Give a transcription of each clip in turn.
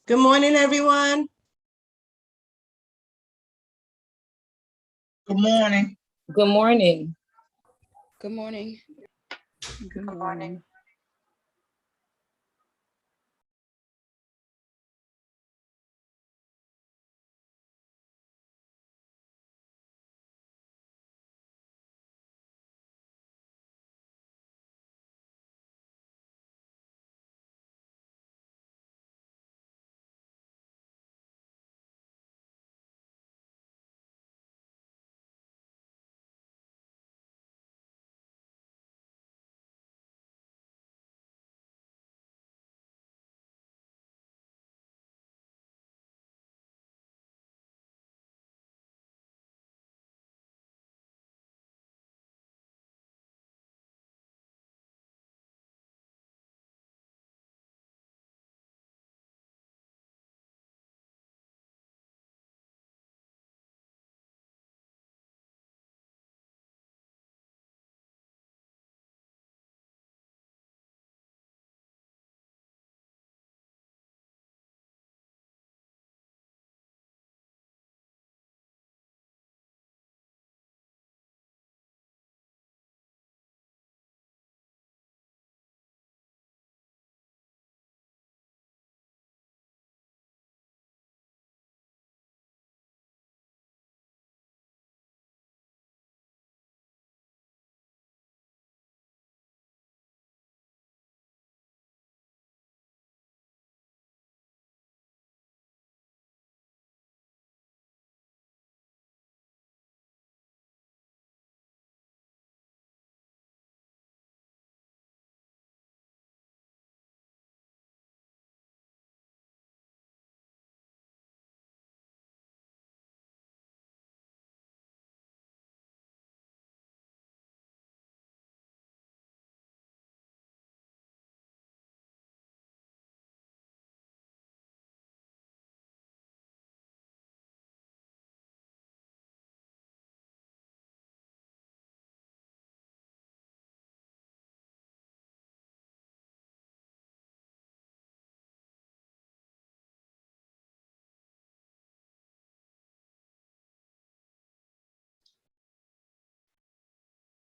Good morning, everyone. Good morning. Good morning. Good morning. Good morning.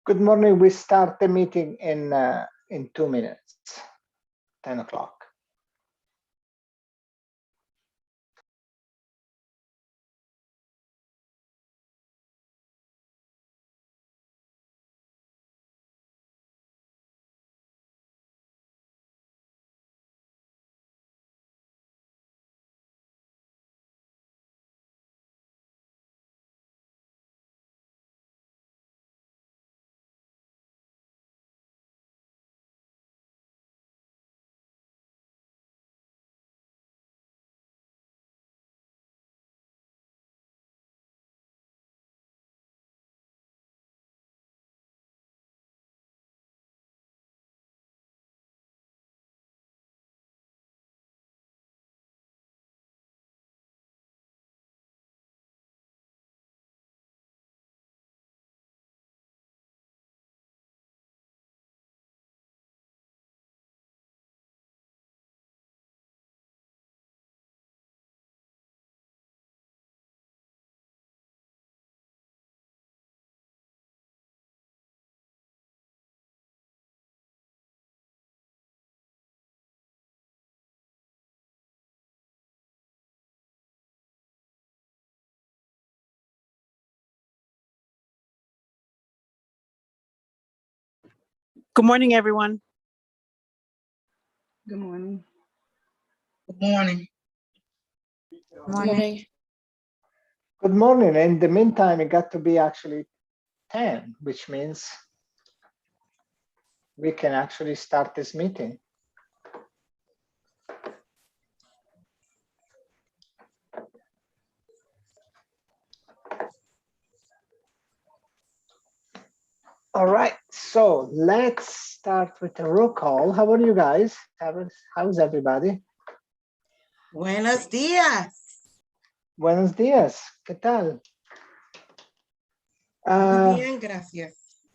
Good morning. We start the meeting in 2 minutes, 10 o'clock. Good morning, everyone. Good morning. Good morning. Good morning. Good morning. In the meantime, it got to be actually 10, which means we can actually start this meeting. All right, so let's start with a roll call. How are you guys? How's everybody? Buenos días. Buenos días. ¿Qué tal? Muy bien, gracias.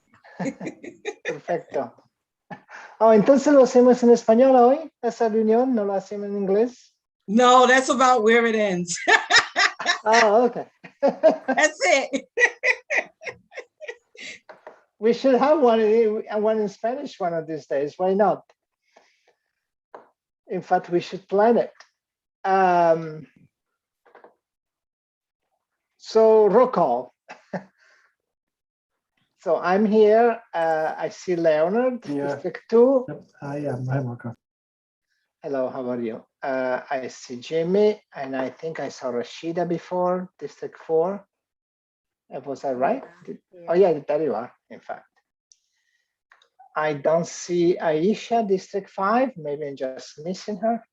Perfecto. Oh, entonces lo hacemos en español hoy, esa reunión, no lo hacemos en inglés. No, that's about where it ends. Oh, okay. That's it. We should have one in Spanish one of these days. Why not? In fact, we should plan it. So roll call. So I'm here. I see Leonard, Yeah. District 2. Yep, I am. Hi, Marco. Hello, how are you? I see Jimmy, and I think I saw Rashida before, District 4. Was I right? Oh yeah, there you are, in fact. I don't see Aisha, District 5. Maybe I'm just missing her.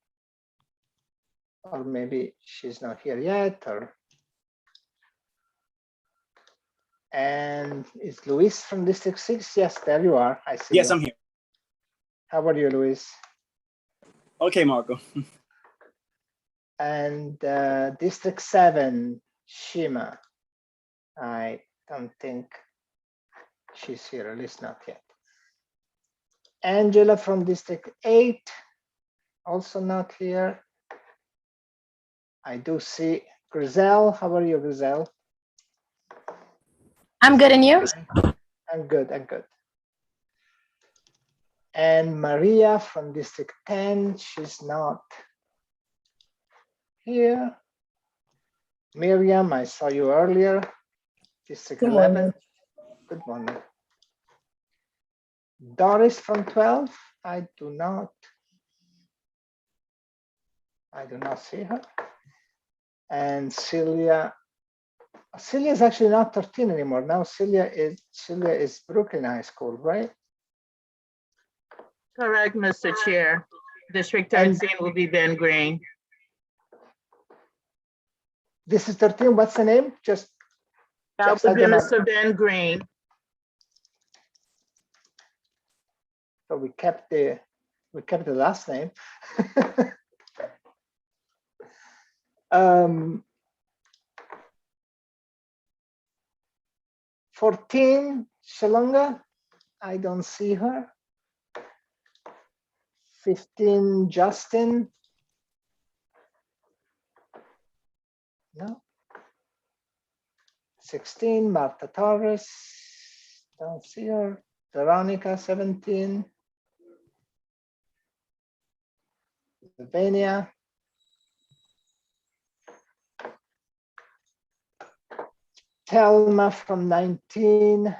Or maybe she's not here yet. And is Luis from District 6? Yes, there you are. I see Yes, you. I'm here. How are you, Luis? Okay, Marco. And District 7, Shima. I don't think she's here, at least not yet. Angela from District 8, also not here. I do see Grizel. How are you, Grizel? I'm good, and you? I'm good, I'm good. And Maria from District 10, she's not here. Miriam, I saw you earlier. District 11. Good morning. Doris from 12, I do not see her. And Celia is actually not 13 anymore. Now Celia is Brooklyn High School, right? Correct, Mr. Chair. District 13 will be Ben Green. This is 13. What's the name? That would be Mr. Ben Green. So we kept the last name. 14, Shalonga, I don't see her. 15, Justin. No. 16, Marta Torres. Don't see her. Veronica, 17. Sylvania. Telma from 19.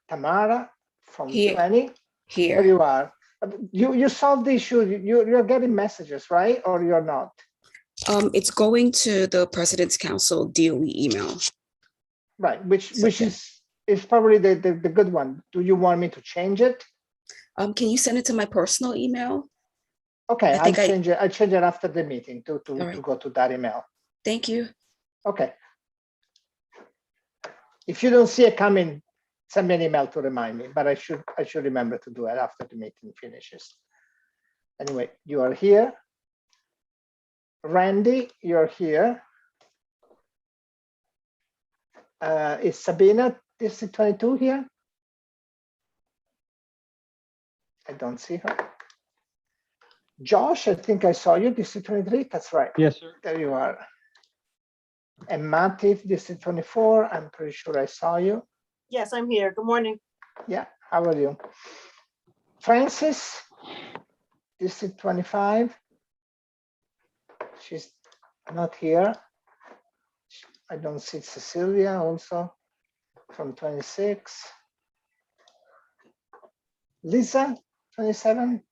Tamara from Here. 20. Here. There you are. You solved the issue. You're getting messages, right? Or you're not? It's going to the President's Council DOE email. Right, which is probably the good one. Do you want me to change it? Can you send it to my personal email? Okay, I think I'll change it after the meeting to right. go to that email. Thank you. Okay. If you don't see it coming, send me an email to remind me, but I should remember to do it after the meeting finishes. Anyway, you are here. Randy, you're here. Is Sabina, District 22 here? I don't see her. Josh, I think I saw you, District 23. That's right. Yes, sir. There you are. And Matif, District 24. I'm pretty sure I saw you. Yes, I'm here. Good morning. Yeah, how are you? Francis, District 25. She's not here. I don't see Cecilia also from 26. Lisa, 27.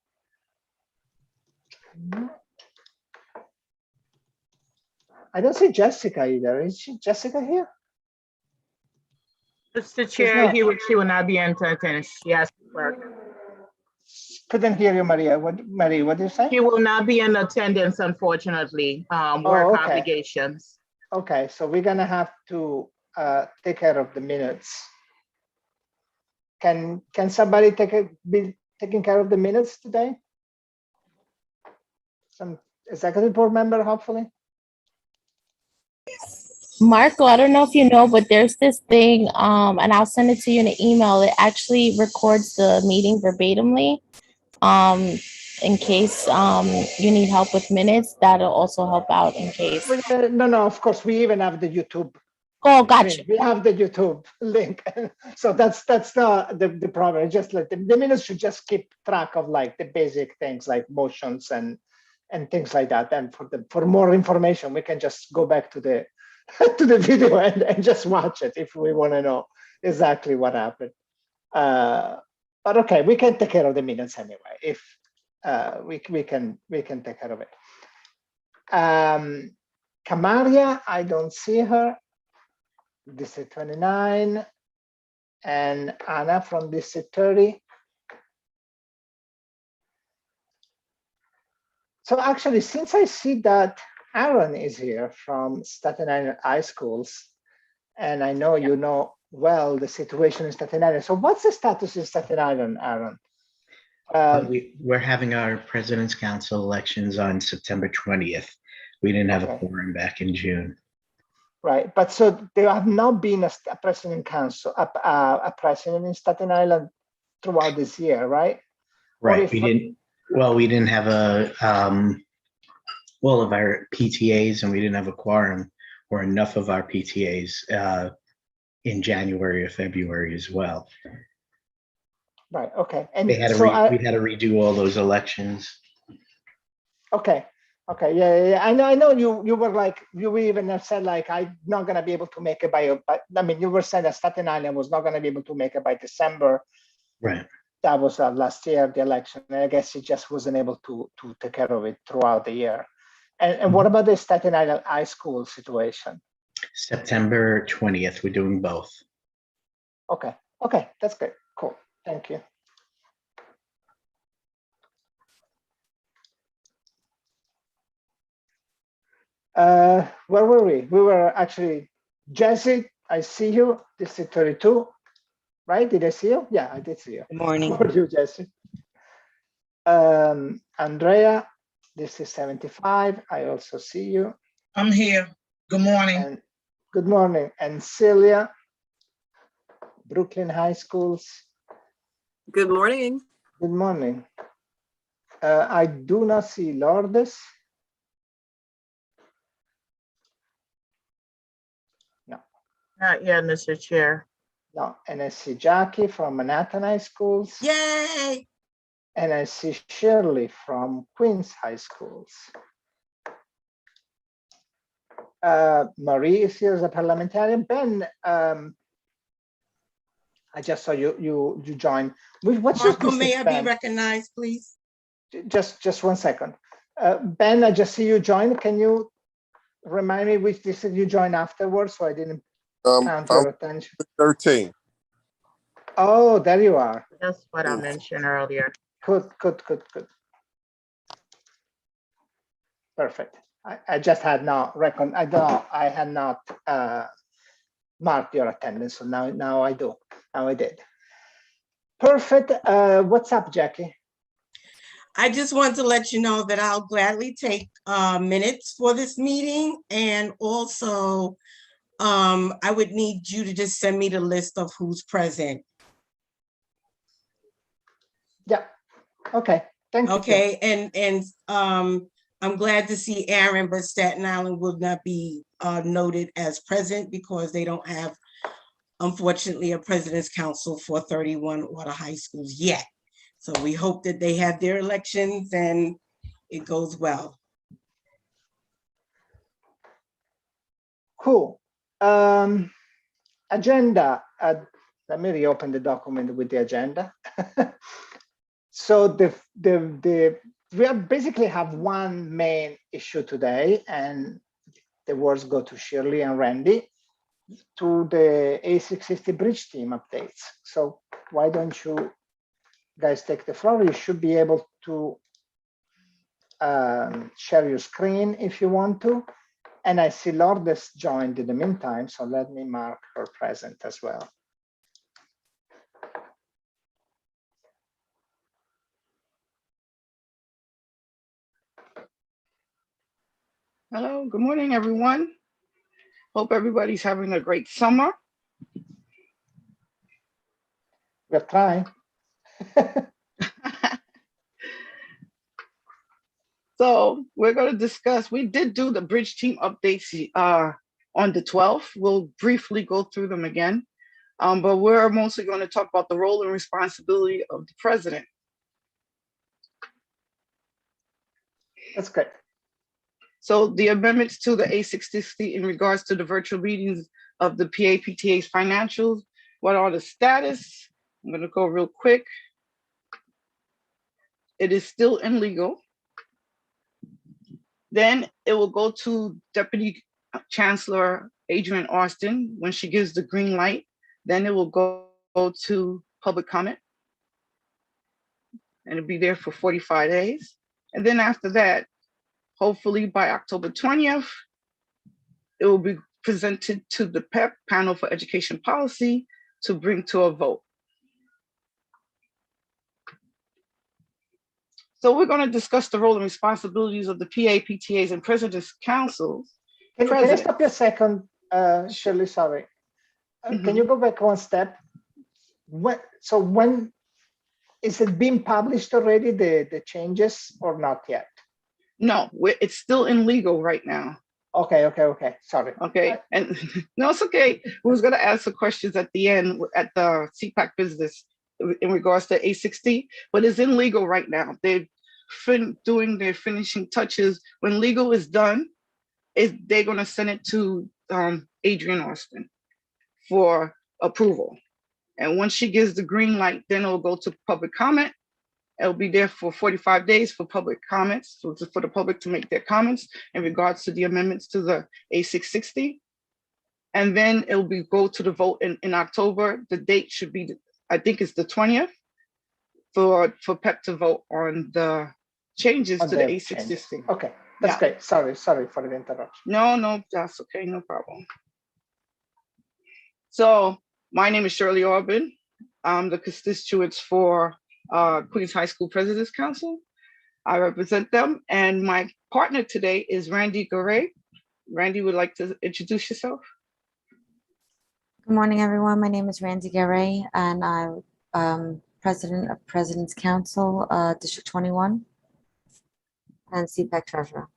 I don't see Jessica either. Is Jessica here? Mr. Chair, she will not be in attendance. She has to work. Couldn't hear you, Maria. Marie, what did you say? She will not be in attendance, unfortunately. Work okay. obligations. Okay, so we're gonna have to take care of the minutes. Can somebody be taking care of the minutes today? Some executive board member, hopefully. Marco, I don't know if you know, but there's this thing, and I'll send it to you in an email. It actually records the meeting verbatimly. in case you need help with minutes, that'll also help out in case. No, of course, we even have the YouTube. Oh, gotcha. We have the YouTube link. So that's not the problem. It's just like the minutes should just keep track of like the basic things like motions and things like that. And for more information, we can just go back to the to the video and just watch it if we want to know exactly what happened. But okay, we can take care of the minutes anyway. If we can take care of it. Kamaria, I don't see her. District 29, and Anna from District 30. So actually, since I see that Aaron is here from Staten Island High Schools, and I know you know well the situation in Staten Island. So what's the status in Staten Island, Aaron? We're having our President's Council elections on September 20th. We didn't have a quorum back in June. Right, but so there have not been a president council, a president in Staten Island throughout this year, right? Right. We didn't have all of our PTAs, and we didn't have a quorum or enough of our PTAs in January or February as well. Right. Okay. And we had to redo all those elections. Okay. Okay, yeah. I know you were like, you even have said like, I'm not gonna be able to make it but I mean, you were saying that Staten Island was not gonna be able to make it by December. Right. That was last year, the election. And I guess he just wasn't able to take care of it throughout the year. And what about the Staten Island High School situation? September 20th, we're doing both. Okay, that's great, cool, thank you. Where were we? We were actually, Jesse, I see you, District 32, right? Did I see you? Yeah, I did see you. Good morning. How are you, Jesse? Andrea, District 75, I also see you. I'm here. Good morning. And good morning. And Celia, Brooklyn High Schools. Good morning. Good morning. I do not see Lourdes. Not yet, Mr. Chair. No, and I see Jackie from Manhattan High Schools. Yay! And I see Shirley from Queens High Schools. Marie is here as a parliamentarian. Ben, I just saw you joined. What's your Marco, may I Ben? be recognized, please? Just 1 second. Ben, I just see you join. Can you remind me which district you joined afterwards so I didn't count your attention? 13. Oh, there you are. That's what I mentioned earlier. Good. Perfect. I just had not I had not marked your attendance, so now I do. Now I did. Perfect. What's up, Jackie? I just want to let you know that I'll gladly take minutes for this meeting, and also I would need you to just send me the list of who's present. Yeah. Okay. Thank you. Okay. And I'm glad to see Aaron, but Staten Island will not be noted as present because they don't have, unfortunately, a President's Council for 31 water high schools yet. So we hope that they have their elections and it goes well. Cool. Agenda. Let me reopen the document with the agenda. So we basically have one main issue today, and the words go to Shirley and Randy to the A650 bridge team updates. So why don't you guys take the floor? You should be able to share your screen if you want to. And I see Lourdes joined in the meantime, so let me mark her present as well. Hello, good morning, everyone. Hope everybody's having a great summer. We're trying. So we're going to discuss, we did do the bridge team updates on the 12th. We'll briefly go through them again. But we're mostly going to talk about the role and responsibility of the president. That's great. So the amendments to the A660 in regards to the virtual meetings of the PAPTA's financials, what are the status? I'm going to go real quick. It is still in legal. Then it will go to Deputy Chancellor Adrienne Austin when she gives the green light. Then it will go to public comment. And it'll be there for 45 days. And then after that, hopefully by October 20th, it will be presented to the PEP, Panel for Education Policy, to bring to a vote. So we're going to discuss the role and responsibilities of the PAPTAs and President's Councils. Can I stop you a second, Shirley? Sorry. Can you go back one step? When is it being published already, the changes, or not yet? No, it's still in legal right now. Okay. Sorry. Okay, and no, it's okay. We was going to ask the questions at the end at the CPAC business in regards to A60, but it's in legal right now. They're doing their finishing touches. When legal is done, they're going to send it to Adrienne Austin for approval. And once she gives the green light, then it'll go to public comment. It'll be there for 45 days for public comments, so for the public to make their comments in regards to the amendments to the A660. And then it'll go to the vote in October. The date should be, I think it's the 20th, for PEP to vote on the changes to the A660. Okay, that's great. Sorry for the interruption. No, that's okay, no problem. So my name is Shirley Orban. I'm the constituents for Queens High School President's Council. I represent them, and my partner today is Randy Garay. Randy, would like to introduce yourself? Good morning, everyone. My name is Randy Garay, and I'm President of President's Council, District 21, and CPAC Treasurer.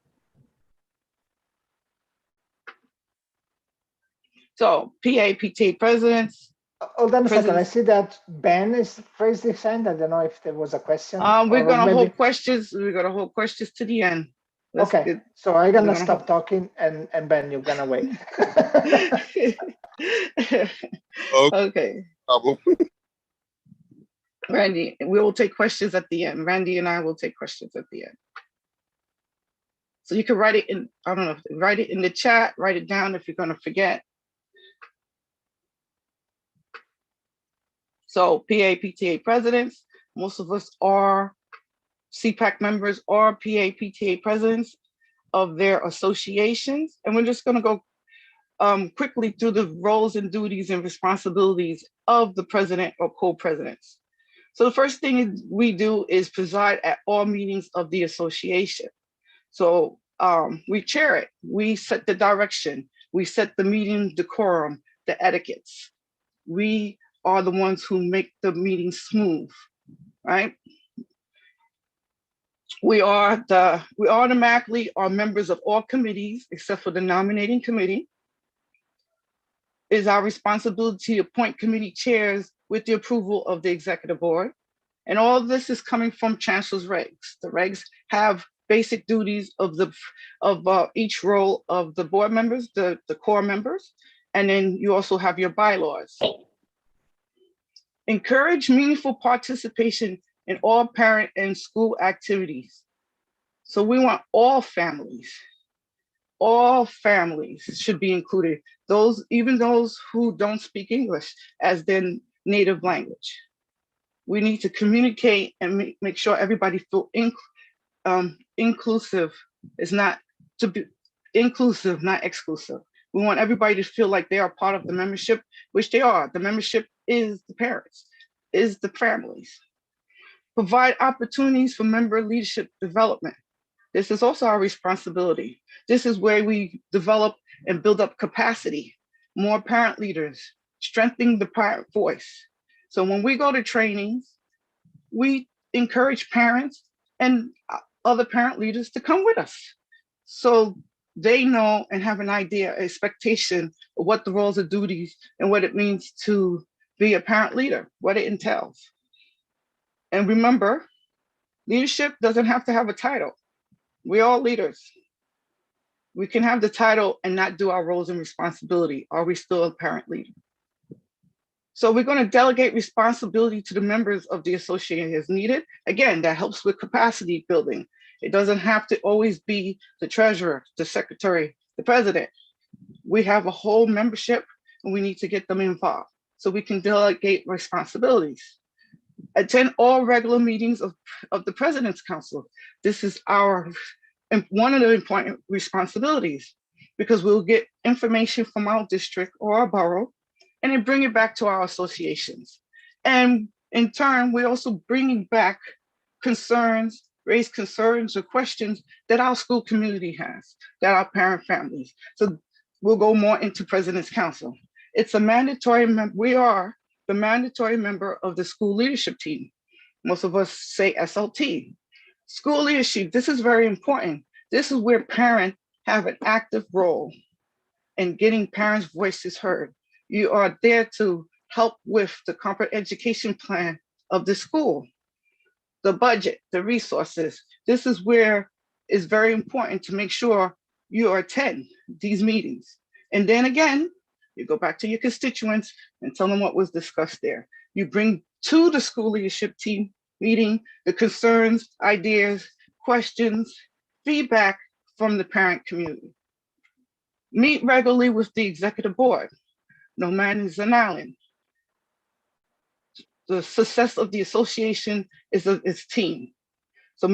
So PAPTA presidents. Hold on a second. I see that Ben is raised his hand. I don't know if there was a question. We're gonna hold questions. We're gonna hold questions to the end. Okay, so I'm gonna stop talking, and Ben, you're gonna wait. Okay. Randy, we will take questions at the end. Randy and I will take questions at the end. So you can write it in, I don't know, write it in the chat, write it down if you're gonna forget. So PAPTA presidents, most of us are CPAC members or PAPTA presidents of their associations. And we're just gonna go quickly through the roles and duties and responsibilities of the president or co-presidents. So the first thing we do is preside at all meetings of the association. So we chair it, we set the direction, we set the meeting decorum, the etiquettes. We are the ones who make the meeting smooth, right? We automatically are members of all committees except for the nominating committee. It is our responsibility to appoint committee chairs with the approval of the executive board. And all of this is coming from Chancellor's regs. The regs have basic duties of each role of the board members, the core members, and then you also have your bylaws. Encourage meaningful participation in all parent and school activities. So we want all families should be included. Even those who don't speak English as their native language. We need to communicate and make sure everybody feel inclusive. It's not to be inclusive, not exclusive. We want everybody to feel like they are part of the membership, which they are. The membership is the parents, is the families. Provide opportunities for member leadership development. This is also our responsibility. This is where we develop and build up capacity, more parent leaders, strengthening the parent voice. So when we go to trainings, we encourage parents and other parent leaders to come with us. So they know and have an idea, expectation of what the roles and duties and what it means to be a parent leader, what it entails. And remember, leadership doesn't have to have a title. We're all leaders. We can have the title and not do our roles and responsibility. Are we still a parent leader? So we're going to delegate responsibility to the members of the association as needed. Again, that helps with capacity building. It doesn't have to always be the treasurer, the secretary, the president. We have a whole membership and we need to get them involved so we can delegate responsibilities. Attend all regular meetings of the President's Council. This is one of the important responsibilities, because we'll get information from our district or our borough and then bring it back to our associations. And in turn, we're also bringing back raise concerns or questions that our school community has, that our parent families. So we'll go more into President's Council. It's a mandatory, we are the mandatory member of the school leadership team. Most of us say SLT. School leadership, this is very important. This is where parents have an active role in getting parents' voices heard. You are there to help with the corporate education plan of the school, the budget, the resources. This is where it's very important to make sure you attend these meetings. And then again, you go back to your constituents and tell them what was discussed there. You bring to the school leadership team meeting the concerns, ideas, questions, feedback from the parent community. Meet regularly with the executive board. No man is an island. The success of the association is its team. So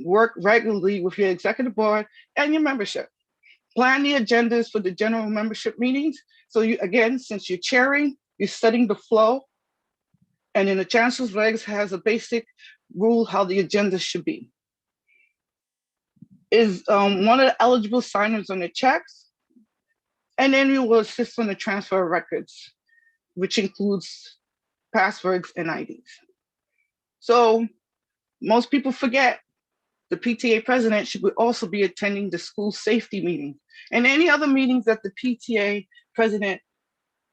work regularly with your executive board and your membership. Plan the agendas for the general membership meetings. So you, again, since you're chairing, you're setting the flow. And then the chancellor's regs has a basic rule how the agenda should be. Is one of the eligible signers on the checks. And then you will assist on the transfer of records, which includes passwords and IDs. So most people forget the PTA president should also be attending the school safety meeting and any other meetings that the PTA president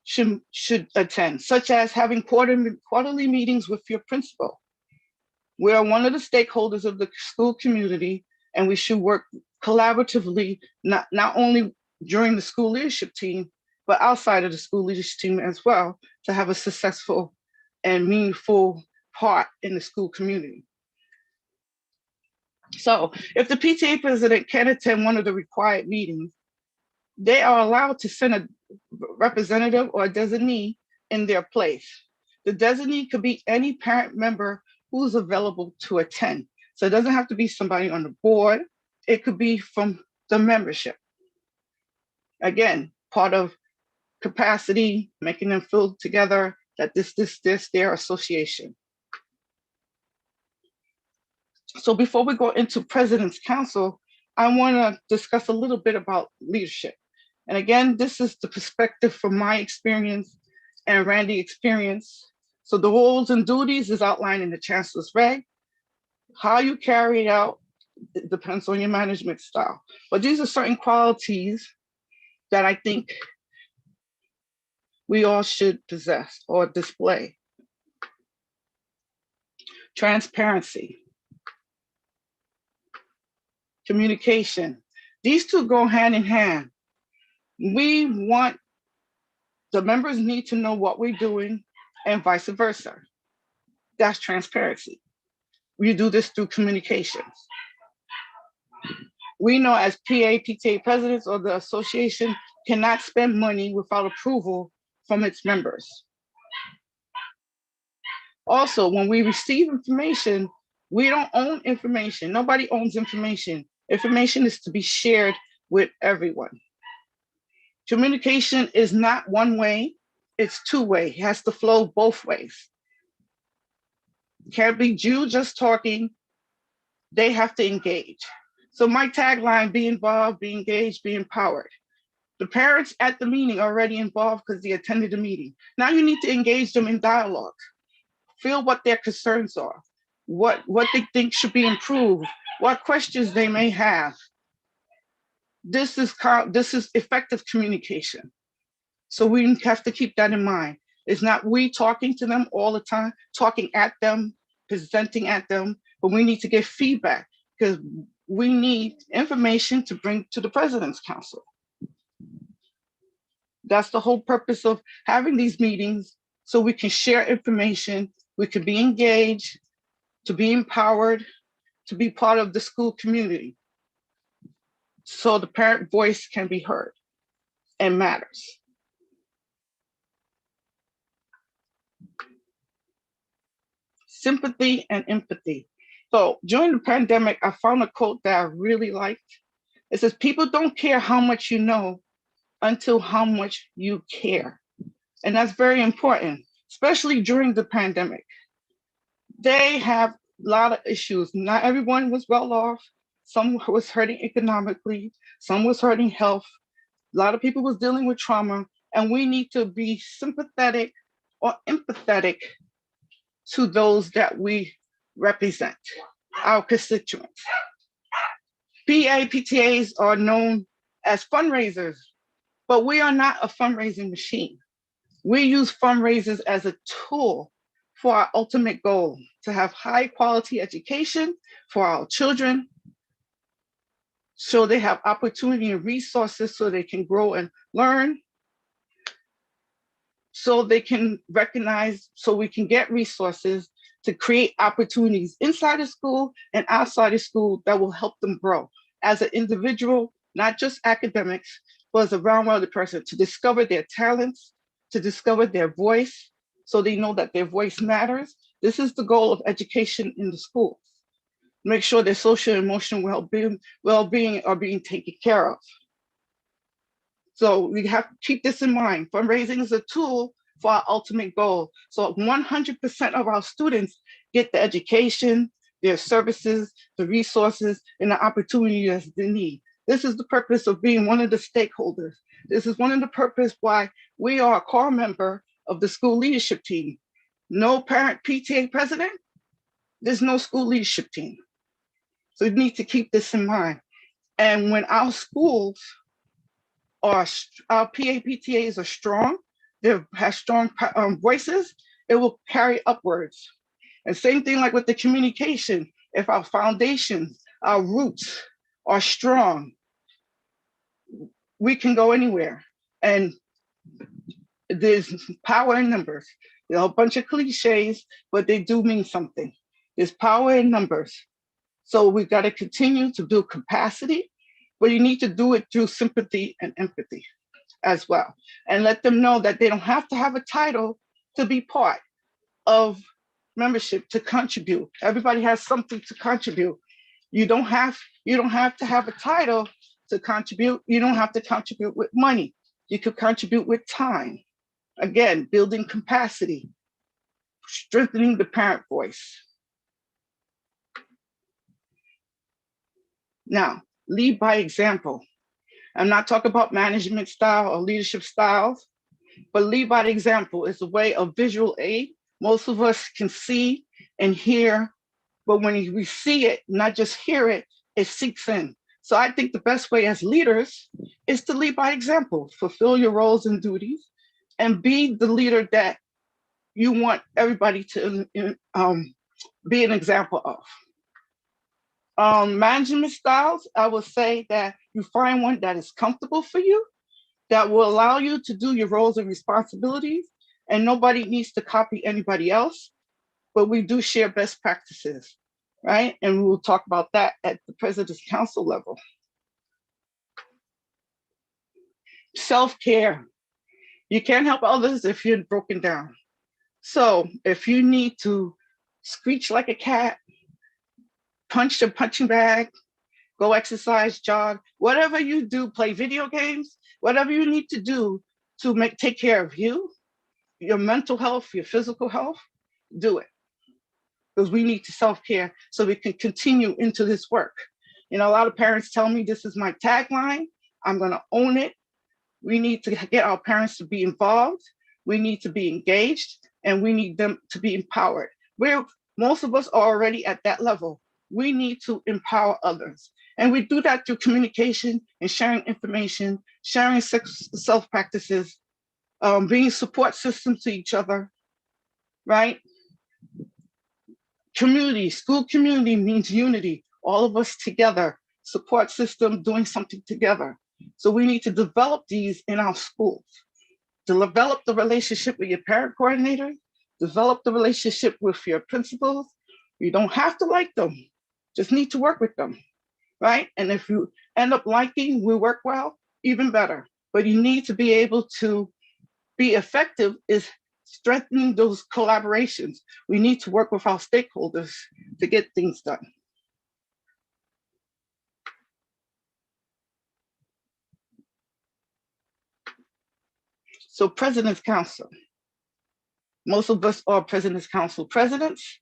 should attend, such as having quarterly meetings with your principal. We are one of the stakeholders of the school community, and we should work collaboratively, not only during the school leadership team, but outside of the school leadership team as well, to have a successful and meaningful part in the school community. So if the PTA president can attend one of the required meetings, they are allowed to send a representative or a designee in their place. The designee could be any parent member who's available to attend. So it doesn't have to be somebody on the board. It could be from the membership. Again, part of capacity, making them feel together that this, their association. So before we go into President's Council, I want to discuss a little bit about leadership. And again, this is the perspective from my experience and Randy's experience. So the roles and duties is outlined in the Chancellor's Reg. How you carry it out, it depends on your management style. But these are certain qualities that I think we all should possess or display. Transparency. Communication. These two go hand in hand. The members need to know what we're doing and vice versa. That's transparency. We do this through communications. We know as PTA presidents or the association cannot spend money without approval from its members. Also, when we receive information, we don't own information. Nobody owns information. Information is to be shared with everyone. Communication is not one way, it's two-way. It has to flow both ways. Can't be you just talking, they have to engage. So my tagline, be involved, be engaged, be empowered. The parents at the meeting are already involved because they attended the meeting. Now you need to engage them in dialogue. Feel what their concerns are. what they think should be improved, what questions they may have. This is effective communication. So we have to keep that in mind. It's not we talking to them all the time, talking at them, presenting at them, but we need to get feedback because we need information to bring to the President's Council. That's the whole purpose of having these meetings, so we can share information, we can be engaged, to be empowered, to be part of the school community, so the parent voice can be heard and matters. Sympathy and empathy. So during the pandemic, I found a quote that I really liked. It says, people don't care how much you know until how much you care. And that's very important, especially during the pandemic. They have a lot of issues. Not everyone was well off. Some was hurting economically, some was hurting health. A lot of people was dealing with trauma, and we need to be sympathetic or empathetic to those that we represent, our constituents. PTAs are known as fundraisers, but we are not a fundraising machine. We use fundraisers as a tool for our ultimate goal, to have high quality education for our children, so they have opportunity and resources so they can grow and learn, so they can recognize, so we can get resources to create opportunities inside of school and outside of school that will help them grow as an individual, not just academics, but as a round-rounded person, to discover their talents, to discover their voice, so they know that their voice matters. This is the goal of education in the schools. Make sure their social and emotional well-being are being taken care of. So we have to keep this in mind. Fundraising is a tool for our ultimate goal. So 100% of our students get the education, their services, the resources, and the opportunities they need. This is the purpose of being one of the stakeholders. This is one of the purpose why we are a core member of the school leadership team. No parent PTA president, there's no school leadership team. So we need to keep this in mind. And when our schools our PTAs are strong, they have strong voices, it will carry upwards. And same thing like with the communication, if our foundations, our roots are strong, we can go anywhere. And there's power in numbers. There are a bunch of cliches, but they do mean something. There's power in numbers. So we've got to continue to build capacity, but you need to do it through sympathy and empathy as well. And let them know that they don't have to have a title to be part of membership, to contribute. Everybody has something to contribute. You don't have to have a title to contribute. You don't have to contribute with money. You could contribute with time. Again, building capacity, strengthening the parent voice. Now, lead by example. I'm not talking about management style or leadership styles, but lead by example is a way of visual aid. Most of us can see and hear, but when we see it, not just hear it, it sinks in. So I think the best way as leaders is to lead by example, fulfill your roles and duties, and be the leader that you want everybody to be an example of. Management styles, I would say that you find one that is comfortable for you, that will allow you to do your roles and responsibilities, and nobody needs to copy anybody else, but we do share best practices, right? And we will talk about that at the President's Council level. Self-care. You can't help others if you're broken down. So if you need to screech like a cat, punch the punching bag, go exercise, jog, whatever you do, play video games, whatever you need to do to take care of you, your mental health, your physical health, do it. Because we need to self-care so we can continue into this work. You know, a lot of parents tell me this is my tagline. I'm gonna own it. We need to get our parents to be involved. We need to be engaged, and we need them to be empowered. Most of us are already at that level. We need to empower others. And we do that through communication and sharing information, sharing self practices, being support systems to each other, right? Community, school community means unity, all of us together, support system doing something together. So we need to develop these in our schools. Develop the relationship with your parent coordinator, develop the relationship with your principals. You don't have to like them, just need to work with them, right? And if you end up liking, we work well, even better. But you need to be able to be effective is strengthening those collaborations. We need to work with our stakeholders to get things done. So President's Council. Most of us are President's Council presidents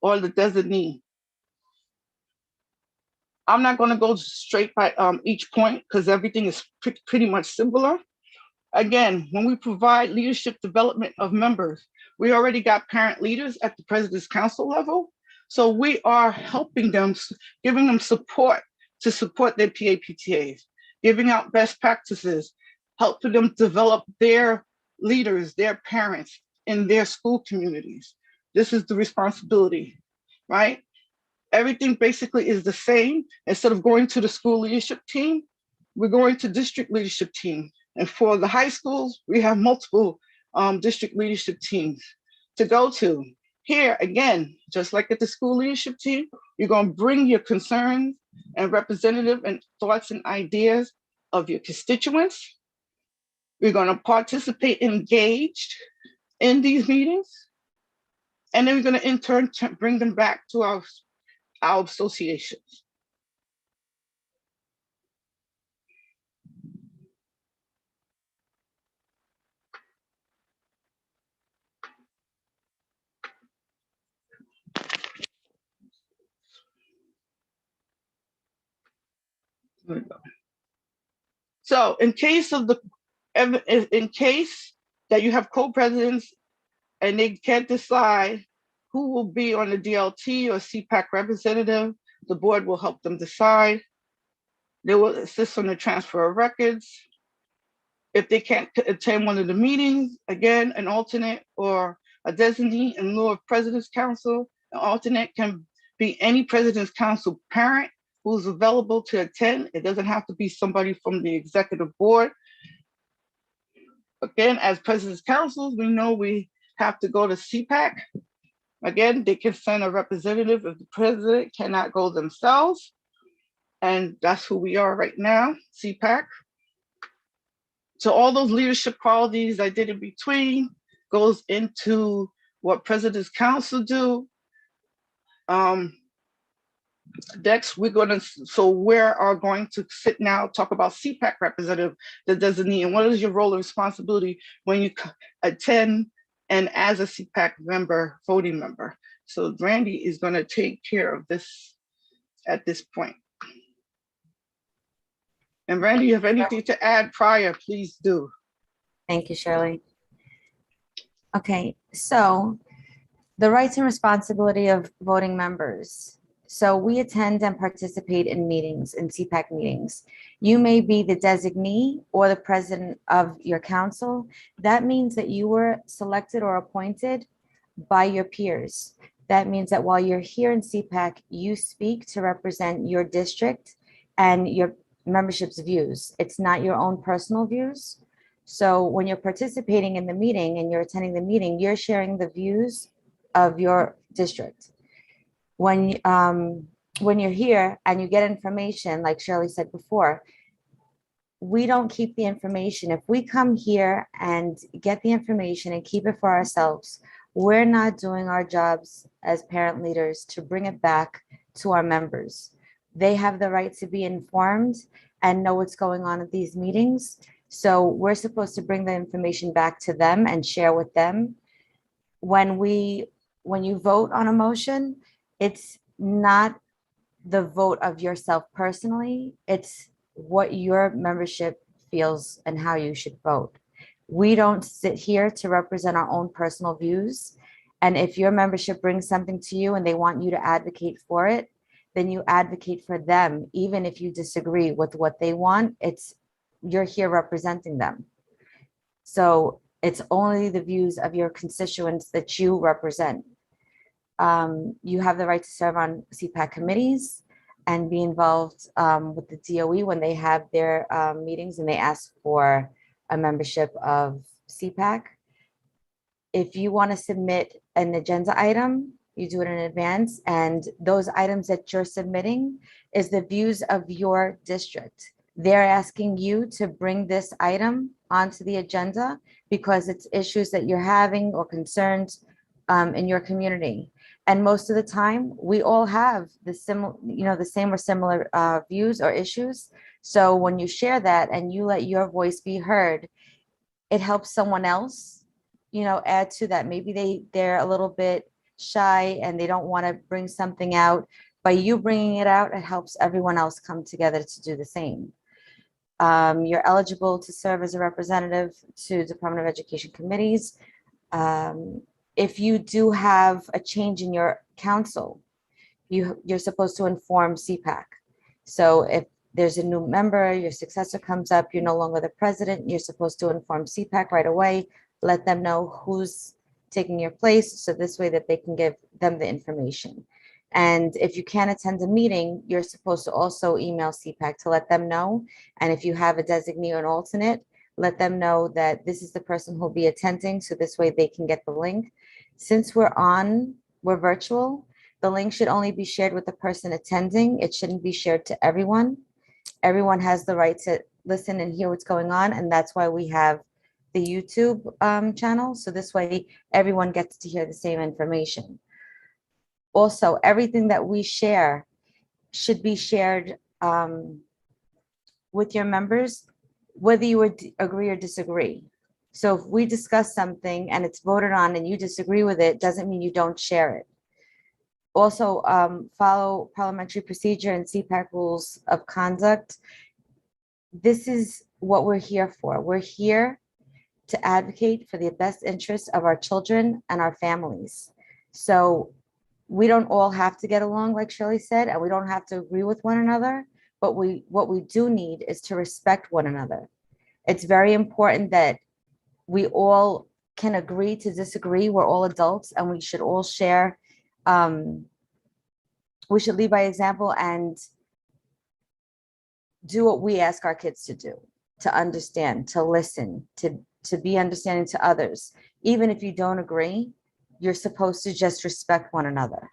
or the designee. I'm not going to go straight by each point because everything is pretty much similar. Again, when we provide leadership development of members, we already got parent leaders at the President's Council level. So we are helping them, giving them support to support their PAPTAs, giving out best practices, helping them develop their leaders, their parents in their school communities. This is the responsibility, right? Everything basically is the same. Instead of going to the school leadership team, we're going to district leadership team. And for the high schools, we have multiple district leadership teams to go to. Here, again, just like at the school leadership team, you're going to bring your concerns and representative and thoughts and ideas of your constituents. We're going to participate engaged in these meetings. And then we're going to in turn bring them back to our associations. So in case that you have co-presidents and they can't decide who will be on the DLT or CPAC representative, the board will help them decide. They will assist on the transfer of records. If they can't attend one of the meetings, again, an alternate or a designee in lieu of President's Council, an alternate can be any President's Council parent who's available to attend. It doesn't have to be somebody from the executive board. Again, as President's Councils, we know we have to go to CPAC. Again, they can send a representative if the president cannot go themselves. And that's who we are right now, CPAC. So all those leadership qualities I did in between goes into what President's Council do. Next, we are going to sit now, talk about CPAC representative, the designee, and what is your role and responsibility when you attend and as a CPAC member, voting member. So Randy is going to take care of this at this point. And Randy, you have anything to add prior, please do. Thank you, Shirley. Okay, so the rights and responsibility of voting members. So we attend and participate in meetings, in CPAC meetings. You may be the designee or the president of your council. That means that you were selected or appointed by your peers. That means that while you're here in CPAC, you speak to represent your district and your membership's views. It's not your own personal views. So when you're participating in the meeting and you're attending the meeting, you're sharing the views of your district. When you're here and you get information, like Shirley said before, we don't keep the information. If we come here and get the information and keep it for ourselves, we're not doing our jobs as parent leaders to bring it back to our members. They have the right to be informed and know what's going on at these meetings. So we're supposed to bring the information back to them and share with them. When you vote on a motion, it's not the vote of yourself personally, it's what your membership feels and how you should vote. We don't sit here to represent our own personal views. And if your membership brings something to you and they want you to advocate for it, then you advocate for them, even if you disagree with what they want. You're here representing them. So it's only the views of your constituents that you represent. You have the right to serve on CPAC committees and be involved with the DOE when they have their meetings and they ask for a membership of CPAC. If you want to submit an agenda item, you do it in advance, and those items that you're submitting is the views of your district. They're asking you to bring this item onto the agenda because it's issues that you're having or concerns in your community. And most of the time, we all have the same or similar views or issues. So when you share that and you let your voice be heard, it helps someone else, add to that. Maybe they're a little bit shy and they don't want to bring something out. By you bringing it out, it helps everyone else come together to do the same. You're eligible to serve as a representative to Department of Education committees. If you do have a change in your council, you're supposed to inform CPAC. So if there's a new member, your successor comes up, you're no longer the president, you're supposed to inform CPAC right away, let them know who's taking your place, so this way that they can give them the information. And if you can't attend a meeting, you're supposed to also email CPAC to let them know. And if you have a designee or an alternate, let them know that this is the person who'll be attending, so this way they can get the link. Since we're virtual, the link should only be shared with the person attending. It shouldn't be shared to everyone. Everyone has the right to listen and hear what's going on, and that's why we have the YouTube channel. So this way, everyone gets to hear the same information. Also, everything that we share should be shared with your members, whether you would agree or disagree. So if we discuss something and it's voted on and you disagree with it, doesn't mean you don't share it. Also, follow parliamentary procedure and CPAC rules of conduct. This is what we're here for. We're here to advocate for the best interests of our children and our families. So we don't all have to get along, like Shirley said, and we don't have to agree with one another, but what we do need is to respect one another. It's very important that we all can agree to disagree. We're all adults and we should all share. We should lead by example and do what we ask our kids to do, to understand, to listen, to be understanding to others. Even if you don't agree, you're supposed to just respect one another.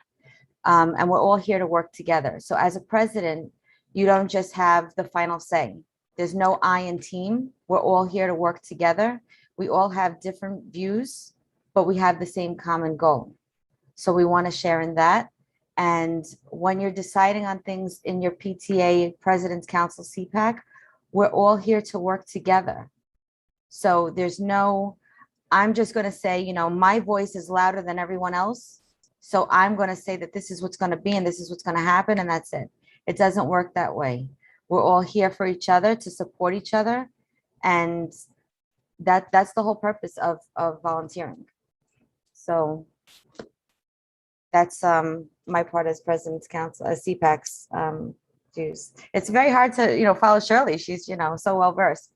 And we're all here to work together. So as a president, you don't just have the final say. There's no I in team. We're all here to work together. We all have different views, but we have the same common goal. So we want to share in that. And when you're deciding on things in your PTA, President's Council, CPAC, we're all here to work together. So there's no, I'm just going to say, my voice is louder than everyone else. So I'm going to say that this is what's going to be and this is what's going to happen. And that's it. It doesn't work that way. We're all here for each other, to support each other. And that's the whole purpose of volunteering. So that's my part as President's Council, as CPAC's dues. It's very hard to, follow Shirley. She's, so well versed.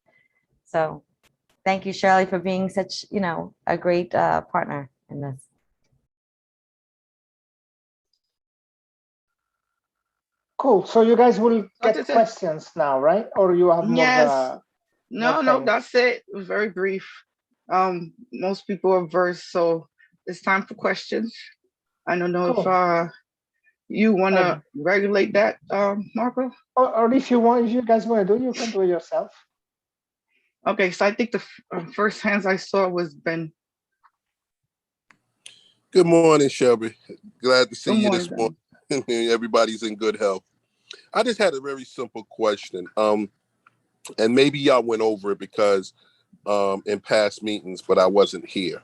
So thank you, Shirley, for being such, a great partner in this. Cool. So you guys will get questions now, right? Or you have more? Yes. No, that's it. It was very brief. Most people are versed, so it's time for questions. I don't know if you want to regulate that, Marco? Or if you guys want to do, you can do it yourself. Okay, so I think the first hands I saw was Ben. Good morning, Shelby. Glad to see you morning, this morning. Everybody's in good health. I just had a very simple question. And maybe y'all went over it because in past meetings, but I wasn't here.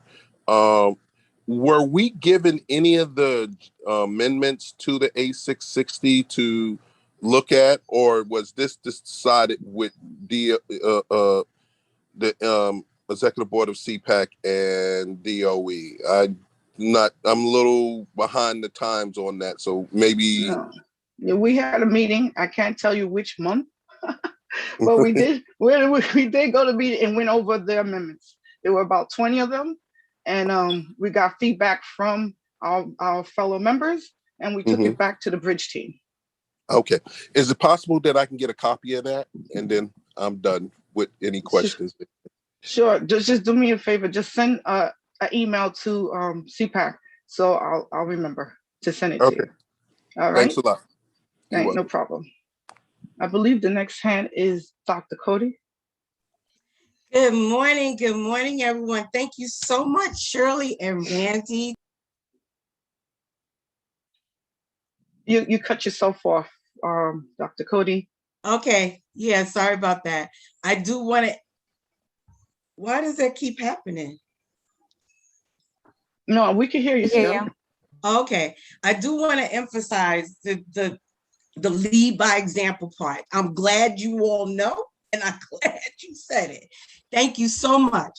Were we given any of the amendments to the A660 to look at, or was this decided with the Executive Board of CPAC and DOE? I'm a little behind the times on that. So maybe. No. Yeah, we had a meeting. I can't tell you which month, but we did go to meeting and went over the amendments. There were about 20 of them, and we got feedback from our fellow members, and we took it back to the bridge team. Okay. Is it possible that I can get a copy of that, and then I'm done with any questions? Sure. Just do me a favor. Just send an email to CPAC, so I'll remember to send it to you. All right. Thanks a lot. No problem. I believe the next hand is Dr. Cody. Good morning, everyone. Thank you so much, Shirley and Randy. You cut yourself off, Dr. Cody. Okay, yeah, sorry about that. I do want to, why does that keep happening? No, we can hear you still. Okay, I do want to emphasize the lead by example part. I'm glad you all know, and I'm glad you said it. Thank you so much.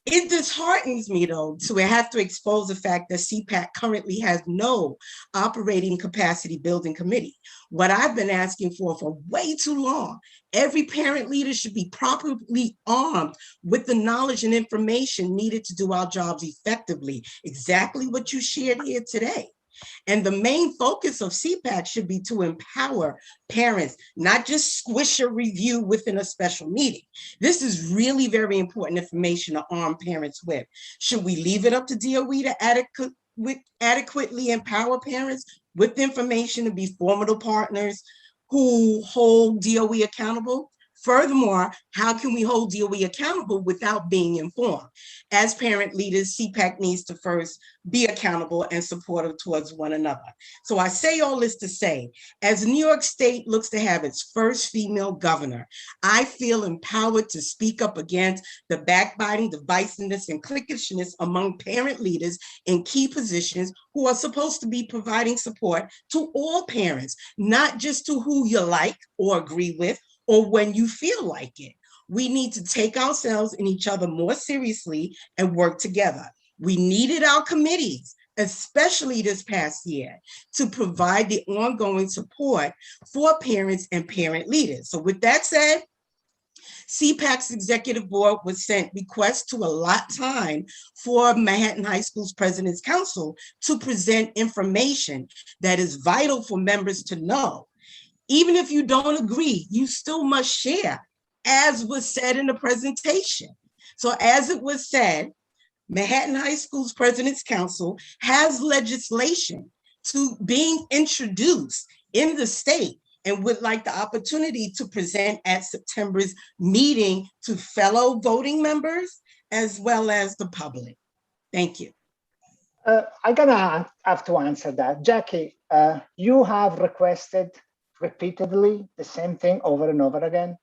It disheartens me, though, to have to expose the fact that CPAC currently has no operating capacity building committee. What I've been asking for way too long, every parent leader should be properly armed with the knowledge and information needed to do our jobs effectively, exactly what you shared here today. And the main focus of CPAC should be to empower parents, not just squish a review within a special meeting. This is really very important information to arm parents with. Should we leave it up to DOE to adequately empower parents with information to be formidable partners who hold DOE accountable? Furthermore, how can we hold DOE accountable without being informed? As parent leaders, CPAC needs to first be accountable and supportive towards one another. So I say all this to say, as New York State looks to have its first female governor, I feel empowered to speak up against the backbiting, divisiveness, and cliquishness among parent leaders in key positions who are supposed to be providing support to all parents, not just to who you like or agree with, or when you feel like it. We need to take ourselves and each other more seriously and work together. We needed our committees, especially this past year, to provide the ongoing support for parents and parent leaders. So with that said, CPAC's executive board was sent requests to allot time for Manhattan High School's President's Council to present information that is vital for members to know. Even if you don't agree, you still must share, as was said in the presentation. So as it was said, Manhattan High School's President's Council has legislation being introduced in the state and would like the opportunity to present at September's meeting to fellow voting members as well as the public. Thank you. I'm gonna have to answer that. Jackie, you have requested repeatedly the same thing over and over again,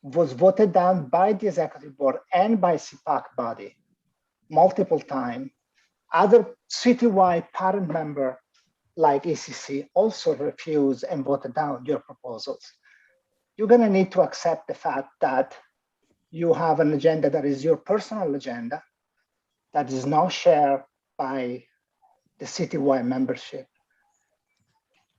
was voted down by the executive board and by CPAC body multiple times. Other citywide parent member like ECC also refused and voted down your proposals. You're gonna need to accept the fact that you have an agenda that is your personal agenda that is not shared by the citywide membership.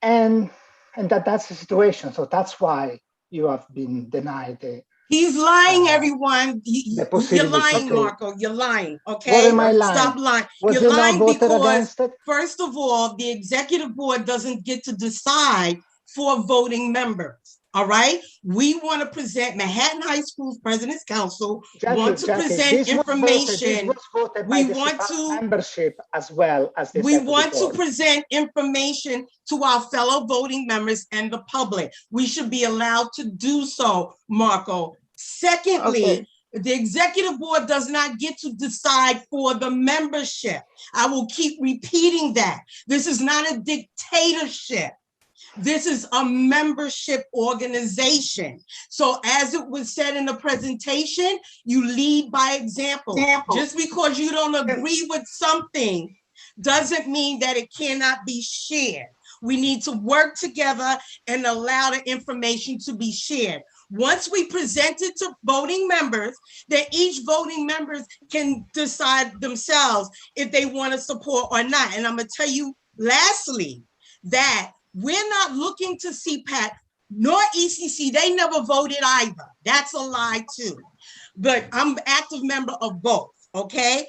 And that's the situation. So that's why you have been denied the. He's lying, everyone. You're lying, Marco. You're lying. Okay. What am I lying? Stop lying. Was You're it lying not voted because, against it? first of all, the executive board doesn't get to decide for voting members. All right. We want to present Manhattan High School's President's Council. Want to present information. This was voted by the membership as well as the we want to present information to our fellow voting members and the public. We should be allowed to do so, Marco. Secondly, the executive board does not get to decide for the membership. I will keep repeating that. This is not a dictatorship. This is a membership organization. So as it was said in the presentation, you lead by example. Just because you don't agree with something doesn't mean that it cannot be shared. We need to work together and allow the information to be shared. Once we present it to voting members, then each voting members can decide themselves if they want to support or not. And I'm going to tell you lastly, that we're not looking to CPAC nor ECC. They never voted either. That's a lie too. But I'm an active member of both, okay?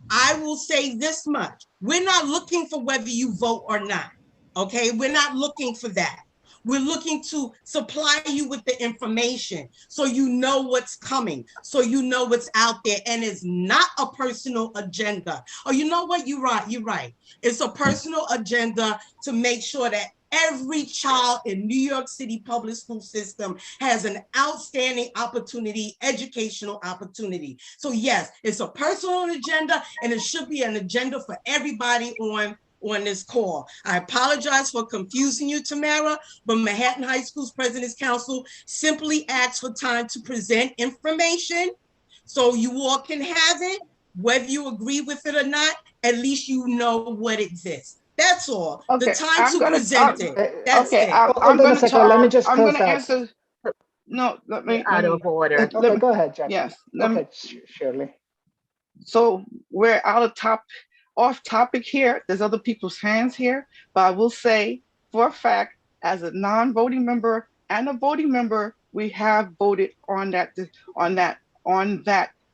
I will say this much. We're not looking for whether you vote or not, okay? We're not looking for that. We're looking to supply you with the information so you know what's coming, so you know what's out there, and it's not a personal agenda. Oh, you know what? You're right. It's a personal agenda to make sure that every child in New York City public school system has an outstanding opportunity, educational opportunity. So yes, it's a personal agenda, and it should be an agenda for everybody on this call. I apologize for confusing you, Tamara, but Manhattan High School's President's Council simply asks for time to present information so you all can have it. Whether you agree with it or not, at least you know what exists. That's all. Okay, The time to present it. That's okay, it. I'm going to Let me just I'm close going to that. answer. No, let me. Out of order. Okay, go ahead, Jackie. Yes. Okay, Shirley. So we're off topic here. There's other people's hands here, but I will say for a fact, as a non-voting member and a voting member, we have voted on that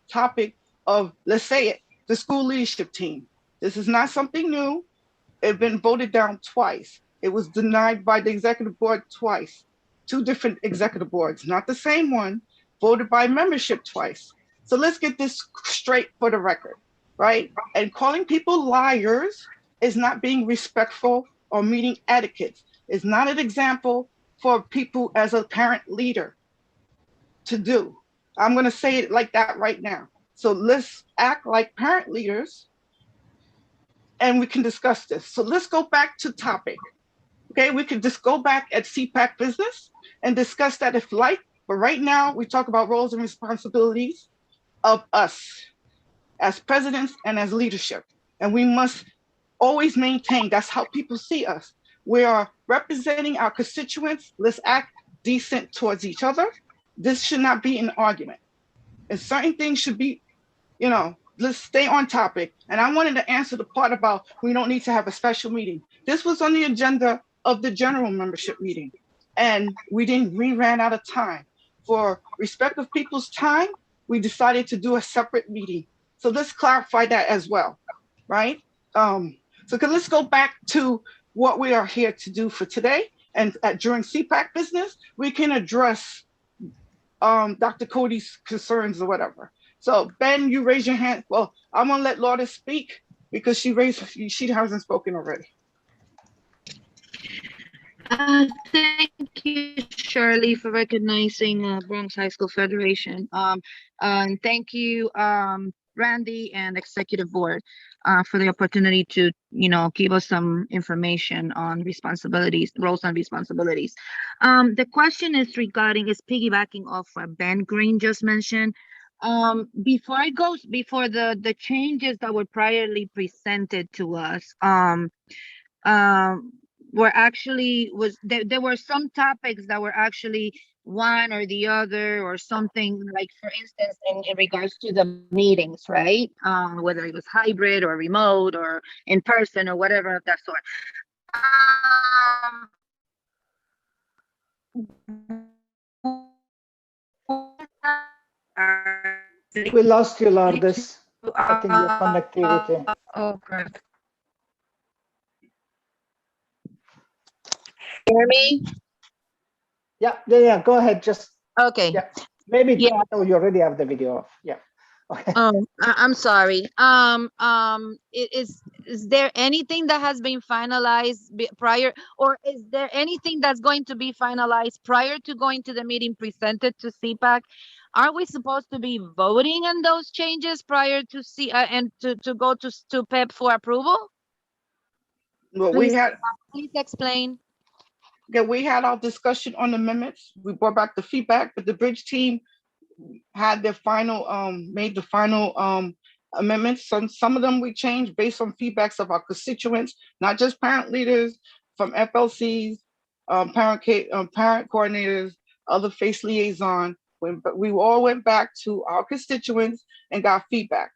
topic of, let's say it, the school leadership team. This is not something new. It's been voted down twice. It was denied by the executive board twice. Two different executive boards, not the same one, voted by membership twice. So let's get this straight for the record, right? And calling people liars is not being respectful or meeting etiquette. It's not an example for people as a parent leader to do. I'm going to say it like that right now. So let's act like parent leaders and we can discuss this. So let's go back to topic. Okay, we could just go back at CPAC business and discuss that if like, but right now we talk about roles and responsibilities of us as presidents and as leadership. And we must always maintain, that's how people see us. We are representing our constituents. Let's act decent towards each other. This should not be an argument. And certain things should be, let's stay on topic. And I wanted to answer the part about we don't need to have a special meeting. This was on the agenda of the general membership meeting. And we ran out of time. For respect of people's time, we decided to do a separate meeting. So let's clarify that as well, right? Let's go back to what we are here to do for today. And during CPAC business, we can address Dr. Cody's concerns or whatever. So Ben, you raise your hand. Well, I'm gonna let Lourdes speak because she hasn't spoken already. Thank you, Shirley, for recognizing Bronx High School Federation. And thank you, Randy and Executive Board for the opportunity to, give us some information on responsibilities, roles and responsibilities. The question is piggybacking off what Ben Green just mentioned. Before the changes that were priorly presented to us, there were some topics that were actually one or the other or something, like for instance in regards to the meetings, right? Whether it was hybrid or remote or in person or whatever of that sort. We lost you, Lourdes. I think your connectivity. Okay. Hear me? Yeah, go ahead. Just okay. Yeah, maybe. Yeah. Oh, you already have the video off. Yeah. Okay. I'm sorry. Is there anything that has been finalized prior, or is there anything that's going to be finalized prior to going to the meeting presented to CPAC? Are we supposed to be voting on those changes prior to and to go to PEP for approval? Well, please explain. Yeah, we had our discussion on amendments. We brought back the feedback, but the bridge team had their final, made the final amendments. Some of them we changed based on feedbacks of our constituents, not just parent leaders, from FLCs, parent coordinators, other face liaison, but we all went back to our constituents and got feedback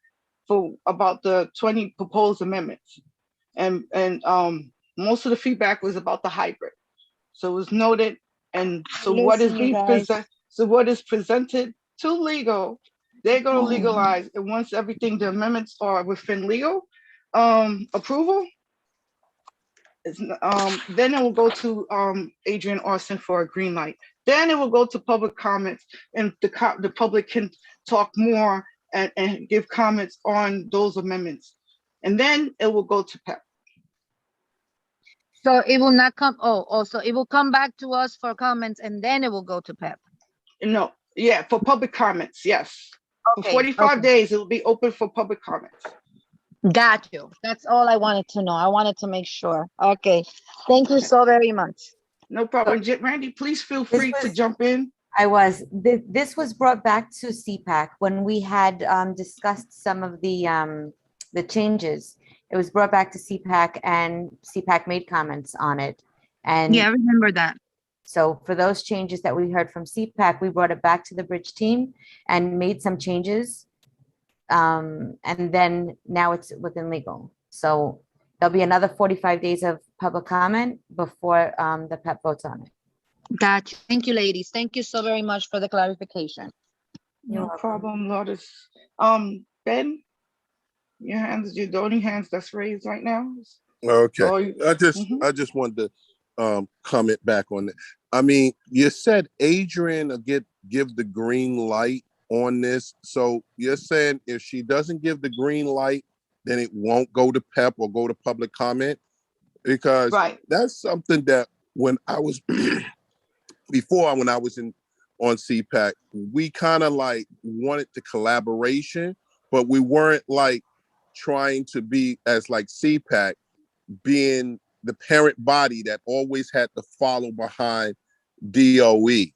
for about the 20 proposed amendments. And most of the feedback was about the hybrid. So it was noted. And so what is being presented, what is presented to legal, they're going to legalize. And once everything, the amendments are within legal approval, then it will go to Adrian Austin for a green light. Then it will go to public comments, and the public can talk more and give comments on those amendments. And then it will go to PEP. So it will not come, so it will come back to us for comments and then it will go to PEP. No, yeah, for public comments, yes. Okay, For 45 days, it will be open for public comments. Got you. That's all I wanted to know. I wanted to make sure. Okay. Thank you so very much. No problem. Randy, please feel free to jump in. This was brought back to CPAC when we had discussed some of the changes. It was brought back to CPAC and CPAC made comments on it. And yeah, I remember that. So for those changes that we heard from CPAC, we brought it back to the bridge team and made some changes. And then now it's within legal. So there'll be another 45 days of public comment before the PEP votes on it. Gotcha. Thank you, ladies. Thank you so very much for the clarification. No problem, Lourdes. Ben, your hands, you're the only hands that's raised right now. Okay. I just wanted to comment back on it. I mean, you said Adrian will give the green light on this. So you're saying if she doesn't give the green light, then it won't go to PEP or go to public comment? Because that's something that when I was when I was on CPAC, we kind of like wanted the collaboration, but we weren't like trying to be as like CPAC being the parent body that always had to follow behind DOE.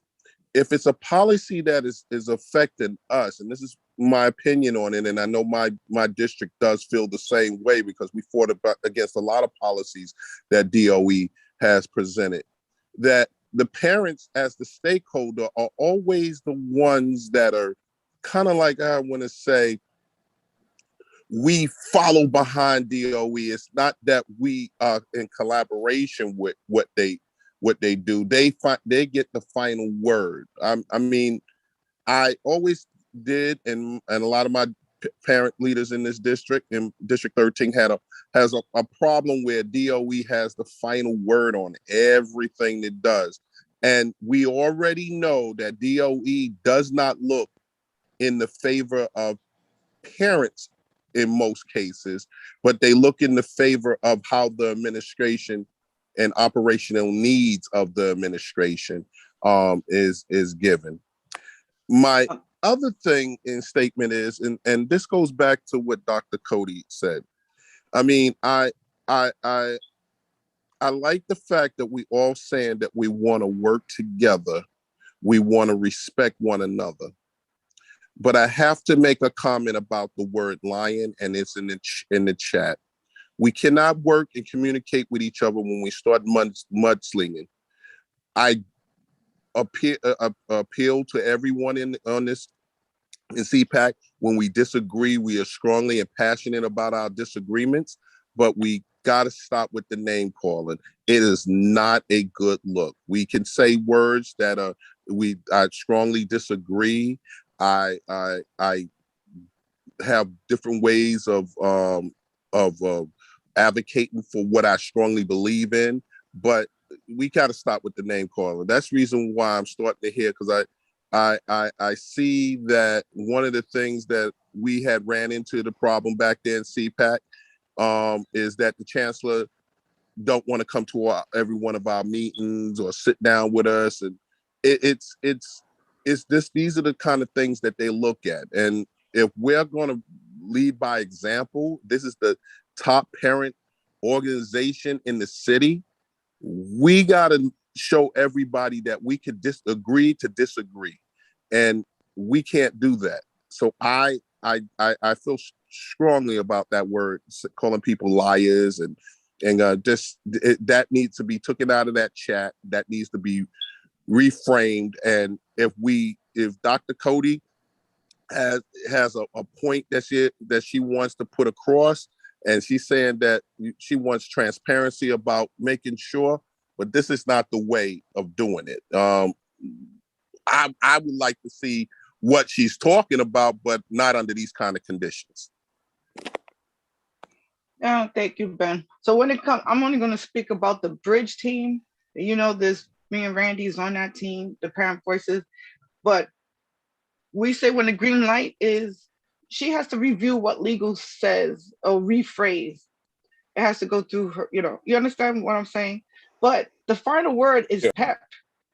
If it's a policy that is affecting us, and this is my opinion on it, and I know my district does feel the same way because we fought against a lot of policies that DOE has presented, that the parents as the stakeholder are always the ones that are kind of like, I want to say, we follow behind DOE. It's not that we are in collaboration with what they do. They get the final word. I mean, I always did, and a lot of my parent leaders in this district, in District 13, has a problem where DOE has the final word on everything it does. And we already know that DOE does not look in the favor of parents in most cases, but they look in the favor of how the administration and operational needs of the administration is given. My other thing in statement is, and this goes back to what Dr. Cody said. I mean, I like the fact that we all saying that we want to work together. We want to respect one another. But I have to make a comment about the word lion, and it's in the chat. We cannot work and communicate with each other when we start mudslinging. I appeal to everyone on this in CPAC. When we disagree, we are strongly and passionate about our disagreements, but we got to stop with the name calling. It is not a good look. We can say words that I strongly disagree. I have different ways of advocating for what I strongly believe in, but we got to stop with the name calling. That's the reason why I'm starting to hear, because I see that one of the things that we had ran into the problem back there in CPAC is that the chancellor don't want to come to every one of our meetings or sit down with us, and it's these are the kind of things that they look at. And if we're going to lead by example, this is the top parent organization in the city. We got to show everybody that we can disagree to disagree, and we can't do that. So I feel strongly about that word, calling people liars, and that needs to be taken out of that chat. That needs to be reframed. And if Dr. Cody has a point that she wants to put across, and she's saying that she wants transparency about making sure, but this is not the way of doing it. I would like to see what she's talking about, but not under these kind of conditions. Oh, thank you, Ben. So when it comes, I'm only going to speak about the bridge team. You know, this me and Randy's on that team, the parent voices. But we say when the green light is, she has to review what legal says or rephrase. It has to go through her, you understand what I'm saying? But the final word is PEP.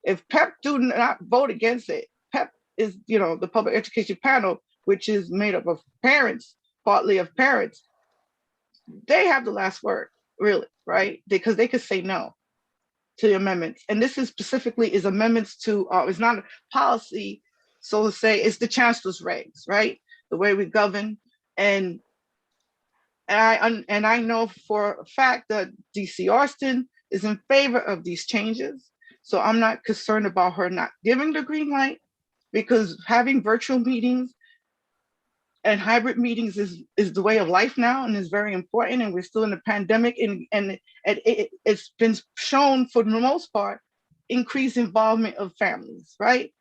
If PEP do not vote against it, PEP is, the public education panel, which is made up of parents, partly of parents, they have the last word, really, right? Because they could say no to the amendments. And this is specifically is amendments to, it's not a policy, so to say, it's the chancellor's regs, right? The way we govern. And I know for a fact that DC Austin is in favor of these changes. So I'm not concerned about her not giving the green light, because having virtual meetings and hybrid meetings is the way of life now, and is very important. And we're still in a pandemic, and it's been shown for the most part, increased involvement of families, right?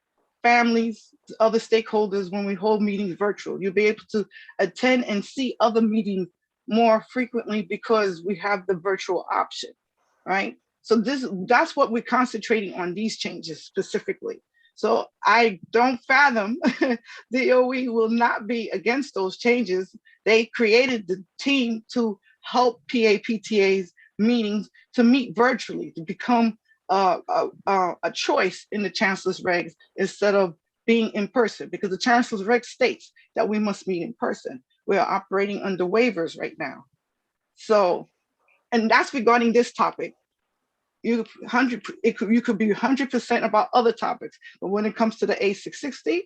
Families, other stakeholders, when we hold meetings virtual, you'll be able to attend and see other meetings more frequently because we have the virtual option, right? So that's what we're concentrating on, these changes specifically. So I don't fathom the OE will not be against those changes. They created the team to help PAPTA's meetings to meet virtually, to become a choice in the chancellor's regs instead of being in person, because the chancellor's reg states that we must meet in person. We are operating under waivers right now. So, and that's regarding this topic. You could be 100% about other topics, but when it comes to the A660,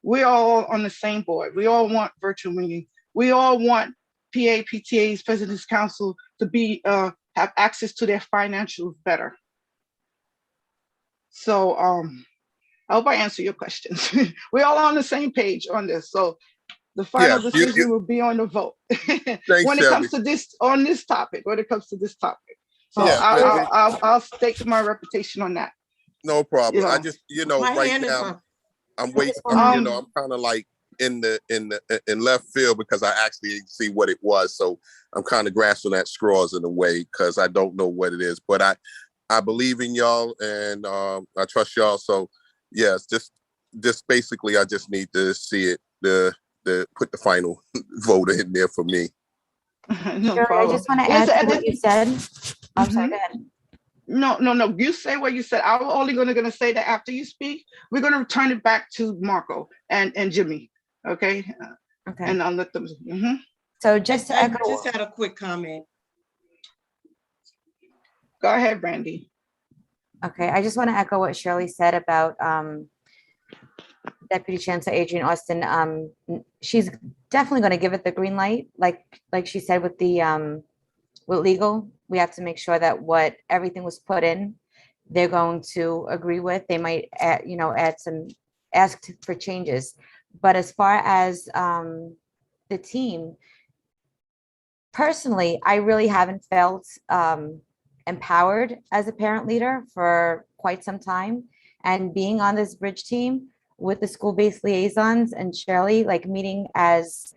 we're all on the same board. We all want virtual meetings. We all want PAPTA's President's Council to be have access to their financials better. So I hope I answer your questions. We're all on the same page on this. So the final decision will be on the vote when it comes to this, on this topic, when it comes to this topic. So I'll stake my reputation on that. No problem. Yeah. I just, right now I'm waiting. I'm kind of like in left field because I actually see what it was. So I'm kind of grasping at straws in a way because I don't know what it is. But I believe in y'all, and I trust y'all. So yes, just basically I just need to see it, the put the final vote in there for me. No Shirley, I just want to add to what you said. I'm sorry, go ahead. No. You say what you said. I'm only going to say that after you speak, we're going to return it back to Marco and Jimmy. Okay. Okay. And I'll let them. So just to echo, I just had a quick comment. Go ahead, Brandy. Okay, I just want to echo what Shirley said about Deputy Chancellor Adrienne Austin. She's definitely going to give it the green light, like she said with the with legal. We have to make sure that everything was put in, they're going to agree with. They might add ask for changes. But as far as the team, personally, I really haven't felt empowered as a parent leader for quite some time. And being on this bridge team with the school-based liaisons and Shirley, like meeting as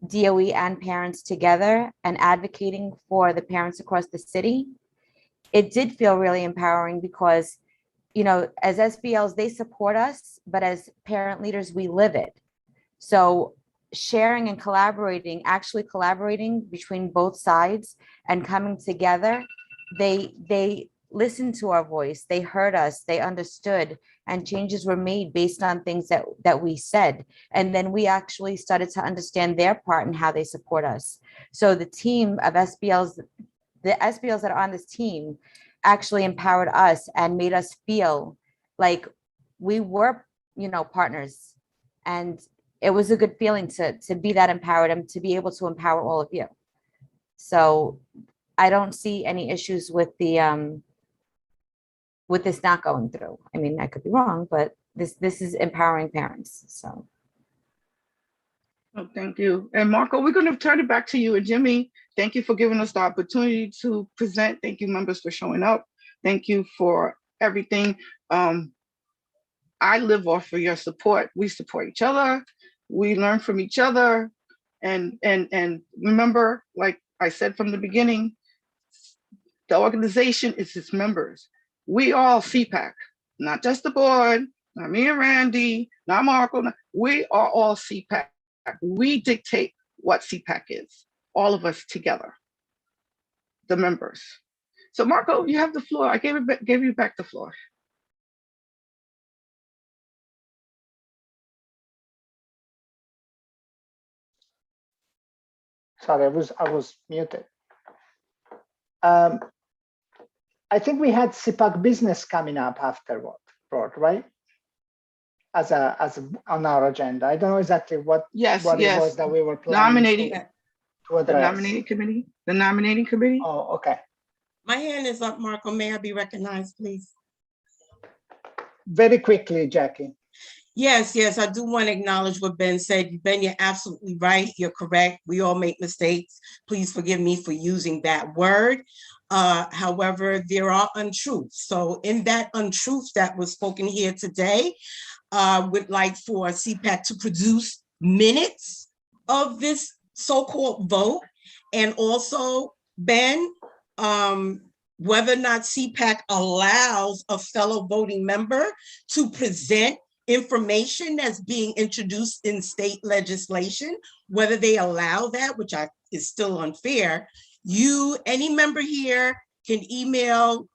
DOE and parents together and advocating for the parents across the city, it did feel really empowering because, as SBLs, they support us, but as parent leaders, we live it. So sharing and actually collaborating between both sides and coming together, they listened to our voice, they heard us, they understood, and changes were made based on things that we said. And then we actually started to understand their part and how they support us. So the team of SBLs, the SBLs that are on this team actually empowered us and made us feel like we were, partners. And it was a good feeling to be that empowered and to be able to empower all of you. So I don't see any issues with the with this not going through. I mean, I could be wrong, but this is empowering parents. So. Oh, thank you. And Marco, we're going to turn it back to you. And Jimmy, thank you for giving us the opportunity to present. Thank you, members, for showing up. Thank you for everything. I live off of your support. We support each other. We learn from each other. And remember, like I said from the beginning, the organization is its members. We all CPAC, not just the board, not me and Randy, not Marco. We are all CPAC. We dictate what CPAC is, all of us together, the members. So Marco, you have the floor. I gave you back the floor. Sorry, I was muted. I think we had CPAC business coming up afterward, right? As on our agenda. I don't know exactly what it was that we were planning to address. The nominating committee. Oh, okay. My hand is up, Marco. May I be recognized, please? Very quickly, Jackie. Yes, I do want to acknowledge what Ben said. Ben, you're absolutely right. You're correct. We all make mistakes. Please forgive me for using that word. However, there are untruths. So in that untruth that was spoken here today, would like for CPAC to produce minutes of this so-called vote. And also, Ben, whether or not CPAC allows a fellow voting member to present information that's being introduced in state legislation, whether they allow that, which is still unfair. Any member here can email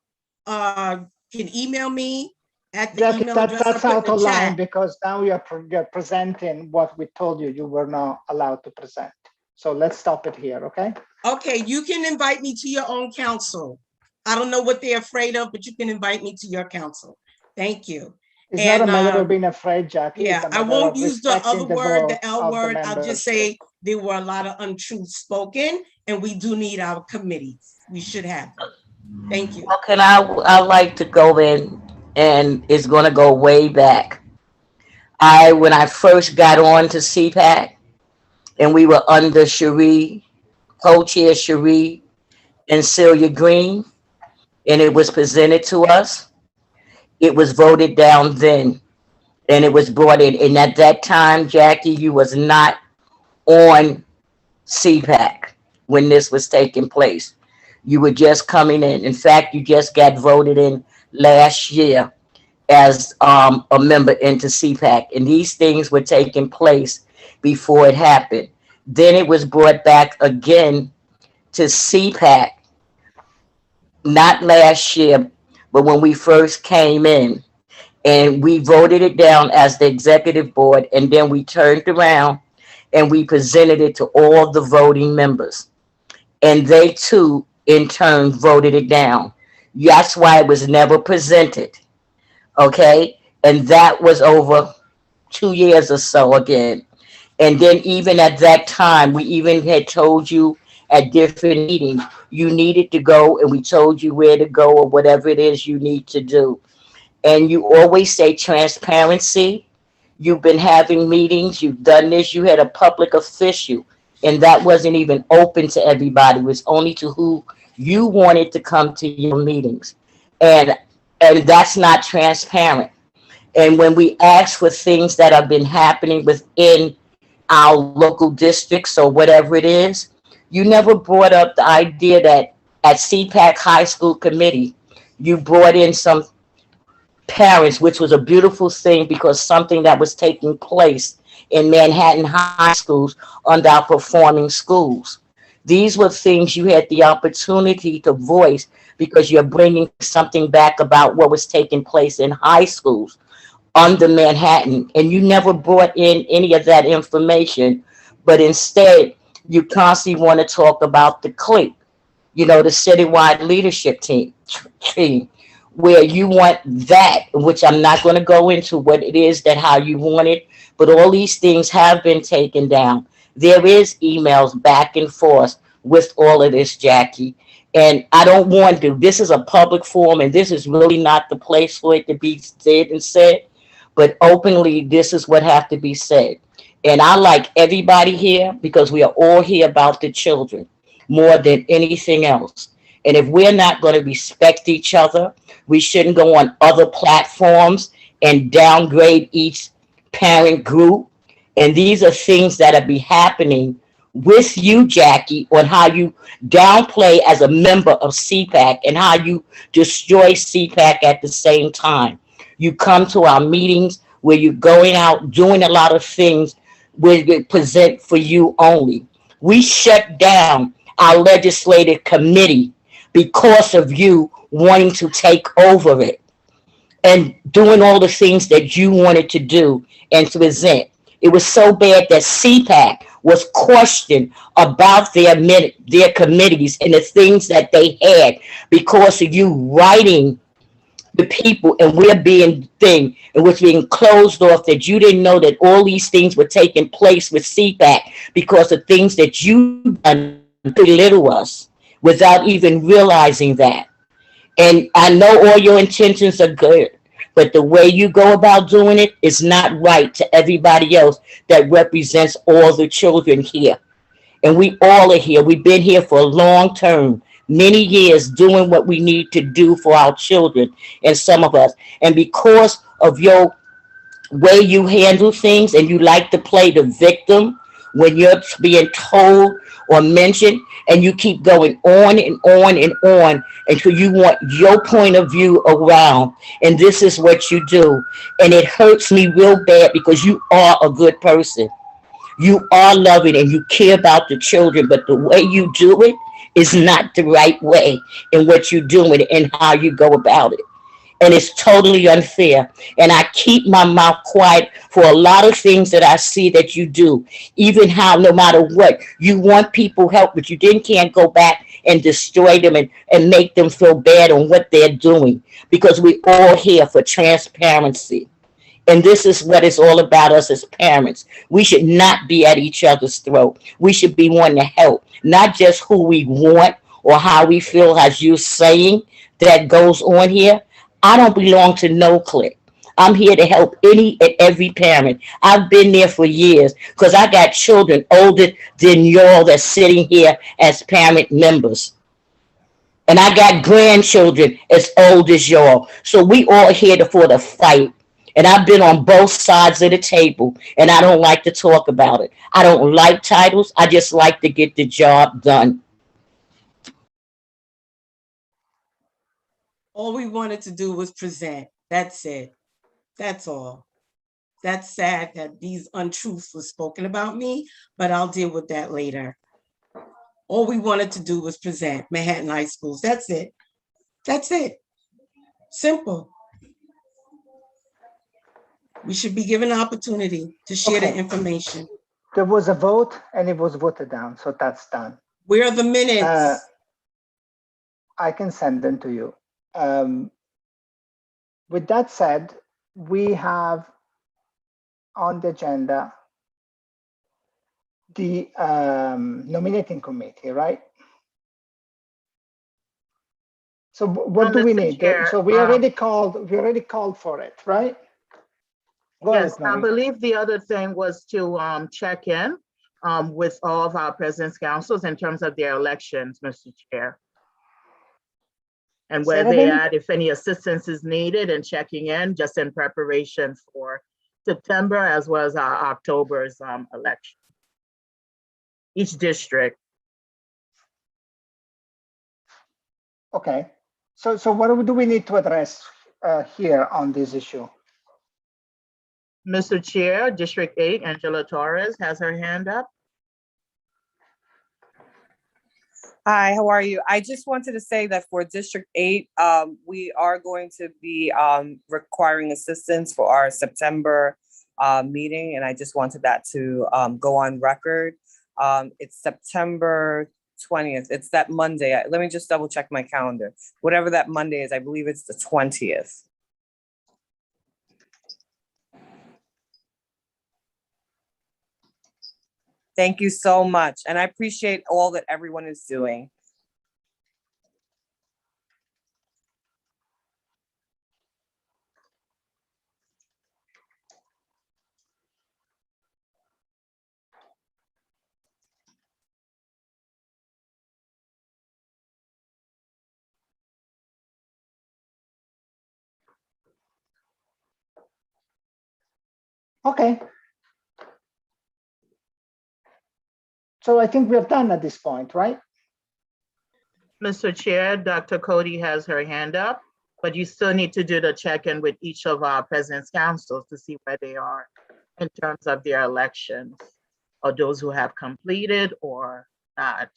me at the Jackie, email address. that's out of line because now you're presenting what we told you were not allowed to present. So let's stop it here, okay? Okay, you can invite me to your own council. I don't know what they're afraid of, but you can invite me to your council. Thank you. It's not a matter of being afraid, Jackie. Yeah, I won't use the other word, the L word. I'll just say there were a lot of untruths spoken, and we do need our committees. We should have them. Thank you. Okay, I like to go in, and it's going to go way back. When I first got on to CPAC, and we were under Cherie, co-chair Cherie and Celia Green, and it was presented to us. It was voted down then, and it was brought in. And at that time, Jackie, you was not on CPAC when this was taking place. You were just coming in. In fact, you just got voted in last year as a member into CPAC. And these things were taking place before it happened. Then it was brought back again to CPAC, not last year, but when we first came in, and we voted it down as the executive board, and then we turned around and we presented it to all the voting members. And they too, in turn, voted it down. That's why it was never presented. Okay? And that was over 2 years or so again. And then even at that time, we even had told you at different meetings, you needed to go, and we told you where to go or whatever it is you need to do. And you always say transparency. You've been having meetings, you've done this, you had a public official, and that wasn't even open to everybody. It was only to who you wanted to come to your meetings. And that's not transparent. And when we ask for things that have been happening within our local districts or whatever it is, you never brought up the idea that at CPAC High School Committee, you brought in some parents, which was a beautiful thing because something that was taking place in Manhattan high schools under our performing schools. These were things you had the opportunity to voice because you're bringing something back about what was taking place in high schools under Manhattan. And you never brought in any of that information, but instead, you constantly want to talk about the clique, the citywide leadership team, where you want that, which I'm not going to go into what it is that how you want it, but all these things have been taken down. There is emails back and forth with all of this, Jackie, And I don't want to, this is a public forum and this is really not the place for it to be said and said, but openly, this is what has to be said. And I like everybody here because we are all here about the children more than anything else. And if we're not going to respect each other, we shouldn't go on other platforms and downgrade each parent group. And these are things that are be happening with you, Jackie, on how you downplay as a member of CPAC and how you destroy CPAC at the same time. You come to our meetings where you're going out doing a lot of things where we present for you only. We shut down our legislative committee because of you wanting to take over it and doing all the things that you wanted to do and to present. It was so bad that CPAC was questioned about their committees and the things that they had because of you writing the people, and we're being thing and was being closed off, that you didn't know that all these things were taking place with CPAC because of things that you done to belittle us without even realizing that. And I know all your intentions are good, but the way you go about doing it is not right to everybody else that represents all the children here. And we all are here. We've been here for a long term, many years, doing what we need to do for our children, and some of us. And because of your way you handle things and you like to play the victim when you're being told or mentioned, and you keep going on and on and on until you want your point of view around, and this is what you do. And it hurts me real bad because you are a good person, you are loving, and you care about the children, but the way you do it is not the right way in what you're doing and how you go about it. And it's totally unfair. And I keep my mouth quiet for a lot of things that I see that you do. Even how, no matter what, you want people help, but you then can't go back and destroy them and make them feel bad on what they're doing. Because we're all here for transparency. And this is what it's all about, us as parents. We should not be at each other's throat. We should be wanting to help, not just who we want or how we feel, as you're saying, that goes on here. I don't belong to no clique. I'm here to help any and every parent. I've been there for years because I got children older than y'all that's sitting here as parent members. And I got grandchildren as old as y'all. So we all here for the fight. And I've been on both sides of the table, and I don't like to talk about it. I don't like titles. I just like to get the job done. All we wanted to do was present. That's it. That's all. That's sad that these untruths were spoken about me, but I'll deal with that later. All we wanted to do was present Manhattan High Schools. That's it. That's it. Simple. We should be given an opportunity to share the information. There was a vote and it was voted down, so that's done. Where are the minutes? I can send them to you. With that said, we have on the agenda the nominating committee, right? So what do we need? So we already called for it, right? Go Yes, ahead, Marie. I believe the other thing was to check in with all of our president's councils in terms of their elections, Mr. Chair. And where they at, if any assistance is needed, and checking in just in preparation for September as well as our October's election. Each district. Okay. So what do we need to address here on this issue? Mr. Chair, District 8, Angela Torres has her hand up. Hi, how are you? I just wanted to say that for District 8, we are going to be requiring assistance for our September meeting, and I just wanted that to go on record. It's September 20th. It's that Monday. Let me just double check my calendar. Whatever that Monday is, I believe it's the 20th. Thank you so much. And I appreciate all that everyone is doing. Okay. So I think we're done at this point, right? Mr. Chair, Dr. Cody has her hand up, but you still need to do the check-in with each of our president's councils to see where they are in terms of their elections, or those who have completed or not.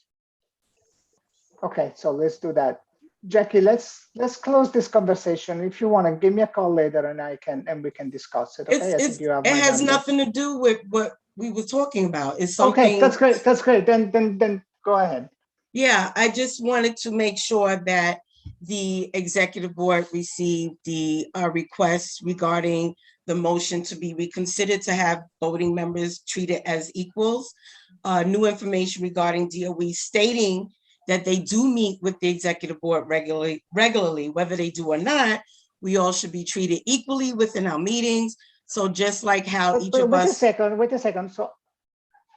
Okay, so let's do that. Jackie, let's close this conversation. If you want to give me a call later and we can discuss it. Okay, I think you have it my has number. nothing to do with what we were talking about. It's Okay, something. that's great. That's great. Then go ahead. Yeah, I just wanted to make sure that the executive board received the request regarding the motion to be reconsidered to have voting members treated as equals. New information regarding DOE stating that they do meet with the executive board regularly, whether they do or not, we all should be treated equally within our meetings. So just like how each of us. Wait a second. So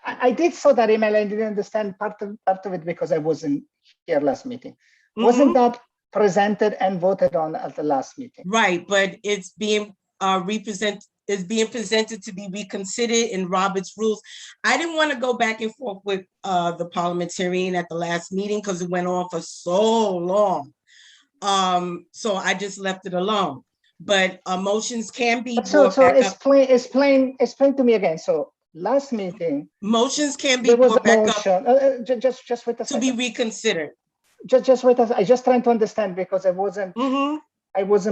I did saw that email. I didn't understand part of it because I wasn't here last meeting. Wasn't that presented and voted on at the last meeting? Right, but it's being presented to be reconsidered in Robert's rules. I didn't want to go back and forth with the parliamentarian at the last meeting because it went on for so long. So I just left it alone. But motions can be brought back up. Explain to me again. So last meeting, motions can be there was brought a back motion. Just wait a second. To be reconsidered. Just wait. I just trying to understand because I wasn't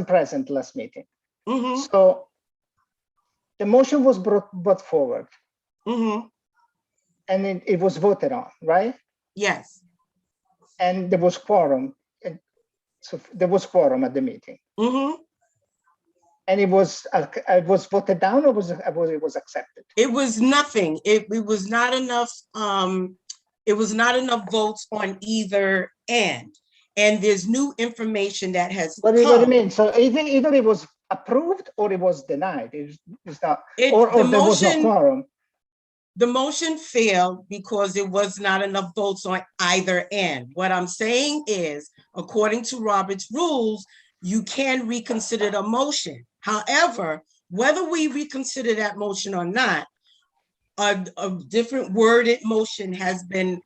present last meeting. So the motion was brought forward, and it was voted on, right? Yes. And there was quorum. So there was quorum at the meeting. And it was voted down, or it was accepted? It was nothing. It was not enough. It was not enough votes on either end. And there's new information that has What come. do you mean? So either it was approved or it was denied. It's not, or there was no quorum. The motion failed because there was not enough votes on either end. What I'm saying is, according to Robert's rules, you can reconsider the motion. However, whether we reconsider that motion or not, a different worded motion has been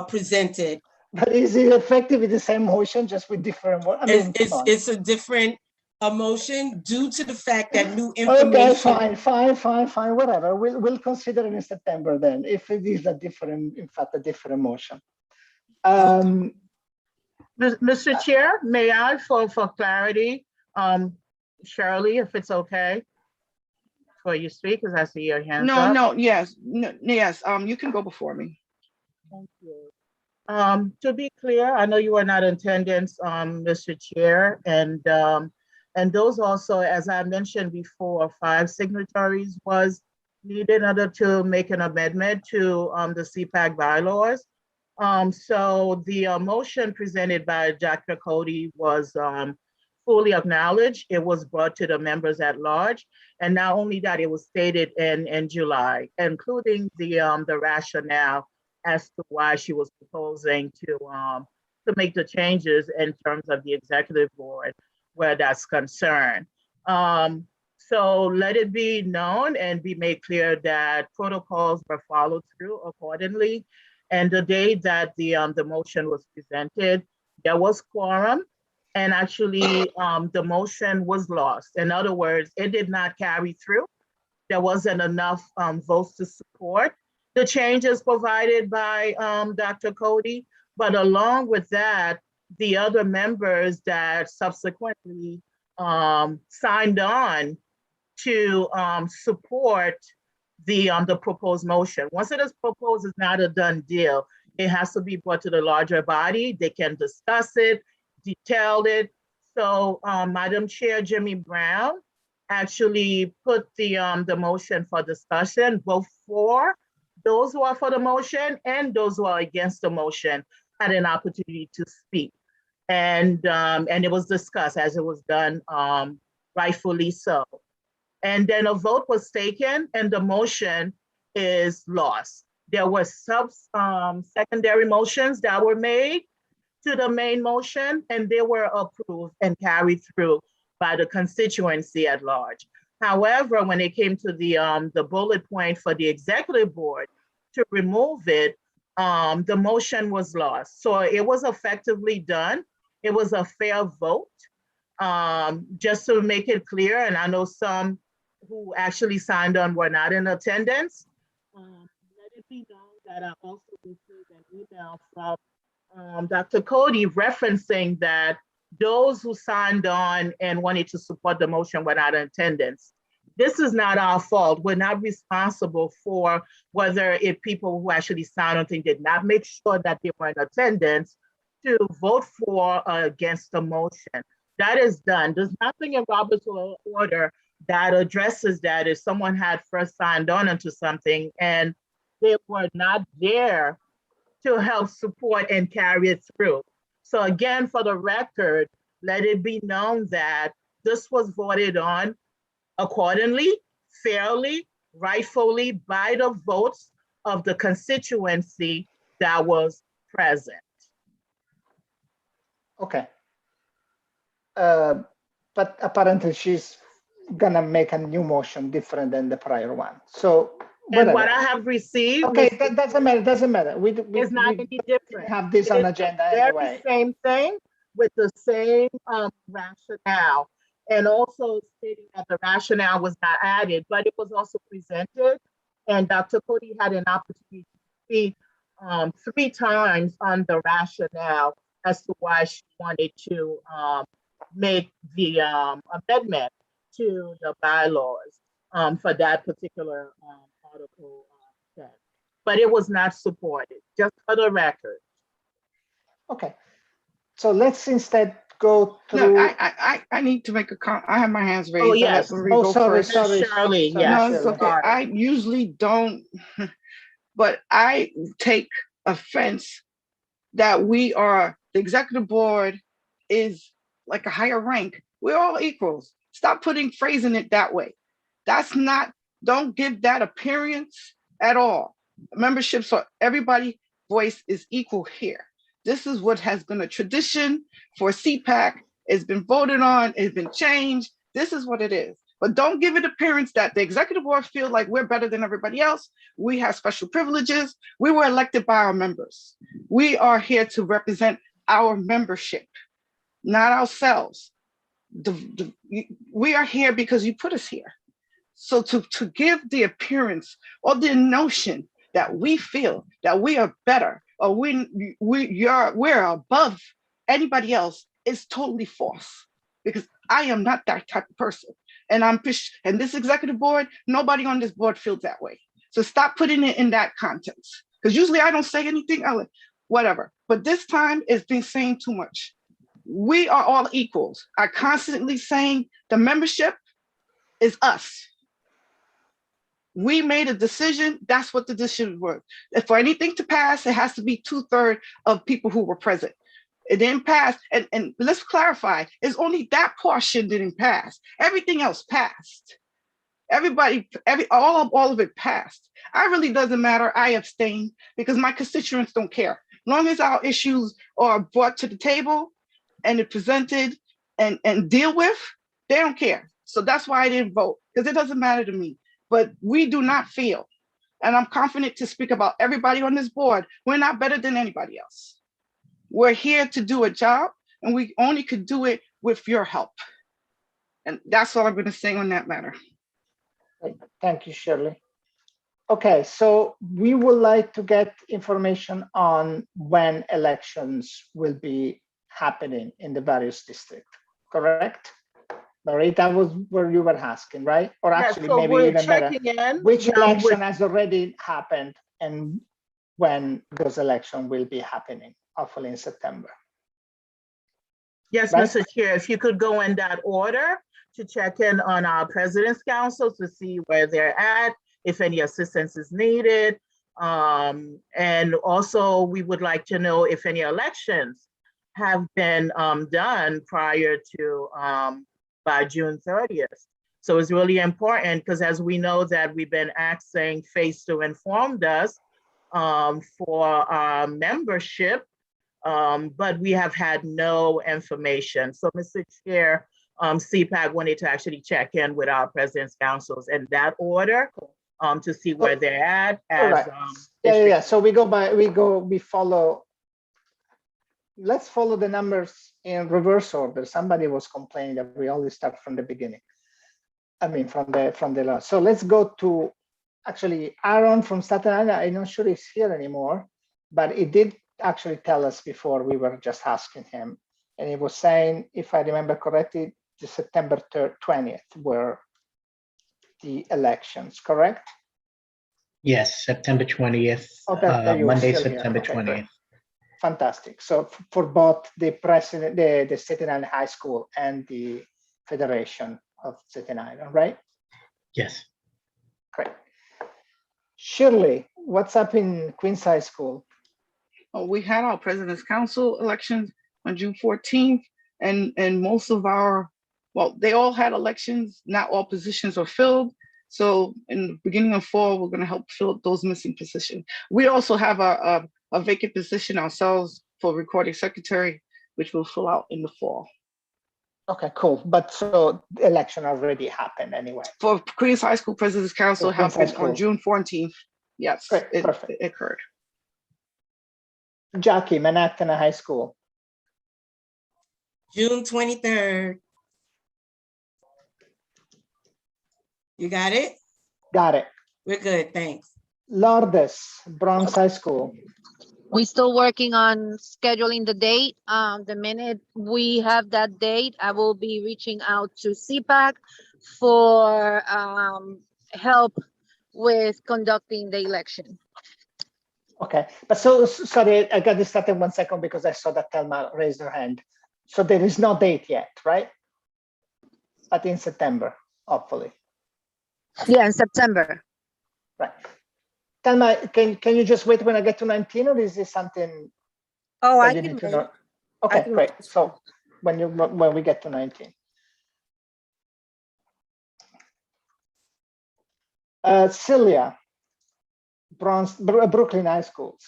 presented. But is it effectively the same motion, just with different words? I mean, it's a different motion due to the fact that new information. Okay, fine, whatever. We'll consider it in September then, if it is a different motion. Mr. Chair, may I, for clarity, Shirley, if it's okay for you speak, because I see your hands up. Yes, you can go before me. Thank you. To be clear, I know you were not in attendance, Mr. Chair, and those also, as I mentioned before, 5 signatories was needed in order to make an amendment to the CPAC bylaws. So the motion presented by Dr. Cody was fully acknowledged. It was brought to the members at large, and not only that, it was stated in July, including the rationale as to why she was proposing to make the changes in terms of the executive board where that's concerned. So let it be known and be made clear that protocols were followed through accordingly. And the day that the motion was presented, there was quorum, and actually the motion was lost. In other words, it did not carry through. There wasn't enough votes to support the changes provided by Dr. Cody, but along with that, the other members that subsequently signed on to support the proposed motion. Once it is proposed, it's not a done deal. It has to be brought to the larger body. They can discuss it, detail it. So Madam Chair Jimmy Brown actually put the motion for discussion, both for those who are for the motion and those who are against the motion had an opportunity to speak. And it was discussed as it was done, rightfully so. And then a vote was taken and the motion is lost. There were secondary motions that were made to the main motion, and they were approved and carried through by the constituency at large. However, when it came to the bullet point for the executive board to remove it, the motion was lost. So it was effectively done. It was a fair vote. Just to make it clear, and I know some who actually signed on were not in attendance. Let it be known that I also received an email from Dr. Cody referencing that those who signed on and wanted to support the motion were not in attendance. This is not our fault. We're not responsible for whether if people who actually signed on did not make sure that they were in attendance to vote for or against the motion. That is done. There's nothing in Robert's order that addresses that if someone had first signed on into something and they were not there to help support and carry it through. So again, for the record, let it be known that this was voted on accordingly, fairly, rightfully by the votes of the constituency that was present. Okay. But apparently she's gonna make a new motion different than the prior one. So and what I have received, okay, that doesn't matter. Doesn't matter. It's not any different. Have this on agenda anyway. Same thing with the same rationale, and also stating that the rationale was not added, but it was also presented, and Dr. Cody had an opportunity to speak 3 times on the rationale as to why she wanted to make the amendment to the bylaws for that particular article 10. But it was not supported, just for the record. Okay, so let's instead go through. No, I need to make a comment. I have my hands raised. Oh, yes. Sorry, Shirley, No, yes. it's okay. I usually don't, but I take offense that the executive board is like a higher rank. We're all equals. Stop phrasing it that way. Don't give that appearance at all. Membership, so everybody voice is equal here. This is what has been a tradition for CPAC. It's been voted on, it's been changed. This is what it is. But don't give it appearance that the executive board feel like we're better than everybody else. We have special privileges. We were elected by our members. We are here to represent our membership, not ourselves. We are here because you put us here. So to give the appearance or the notion that we feel that we are better or we're above anybody else is totally false, because I am not that type of person. And this executive board, nobody on this board feels that way. So stop putting it in that context, because usually I don't say anything, whatever. But this time it's been saying too much. We are all equals. I constantly saying the membership is us. We made a decision. That's what the decision was. If for anything to pass, it has to be 2/3 of people who were present. It didn't pass. And let's clarify, it's only that portion didn't pass. Everything else passed. All of it passed. I really doesn't matter. I abstain because my constituents don't care. As long as our issues are brought to the table and it presented and deal with, they don't care. So that's why I didn't vote, because it doesn't matter to me. But we do not feel, and I'm confident to speak about everybody on this board, we're not better than anybody else. We're here to do a job, and we only could do it with your help. And that's all I'm going to say on that matter. Thank you, Shirley. Okay, so we would like to get information on when elections will be happening in the various districts, correct? Marie, that was where you were asking, right? Or actually, so maybe we're even better, checking in. which election has already happened and when those elections will be happening, hopefully in September. Yes, Right? Mr. Chair, if you could go in that order to check in on our President's Council to see where they're at, if any assistance is needed. And also we would like to know if any elections have been done prior to by June 30th. So it's really important because as we know that we've been asking FACE to inform us for our membership, but we have had no information. So Mr. Chair, CPAC wanted to actually check in with our president's councils in that order, to see where they're at All as, right. Yeah. So we follow. Let's follow the numbers in reverse order. Somebody was complaining that we always start from the beginning. I mean, from the last. So let's go to, actually, Aaron from Staten Island. I'm not sure he's here anymore, but he did actually tell us before. We were just asking him, and he was saying, if I remember correctly, the September 20th were the elections, correct? Yes, September 20th, There you are, Monday, still here. September Okay, great. 20th. Fantastic. So for both the president, the Staten Island High School and the Federation of Staten Island, right? Yes. Great. Shirley, what's up in Queens High School? We had our President's Council elections on June 14th, and most of our, well, they all had elections. Not all positions are filled. So in the beginning of fall, we're going to help fill those missing positions. We also have a vacant position ourselves for recording secretary, which will fill out in the fall. Okay, cool. But so the election already happened anyway. For Queens High School President's Council happened on June 14th. Yes, great, it occurred. Jackie, Manhattan High School. June 23rd. You got it? Got it. We're good, thanks. Lourdes, Bronx High School. We're still working on scheduling the date. The minute we have that date, I will be reaching out to CPAC for help with conducting the election. Okay, but so sorry, I got distracted 1 second because I saw that Thelma raised her hand. So there is no date yet, right? But in September, hopefully. Yeah, in September. Right. Thelma, can you just wait when I get to 19, or is this something? Oh, that I you can need to wait. know? Okay, great. So when we get to 19. Celia, Brooklyn High Schools.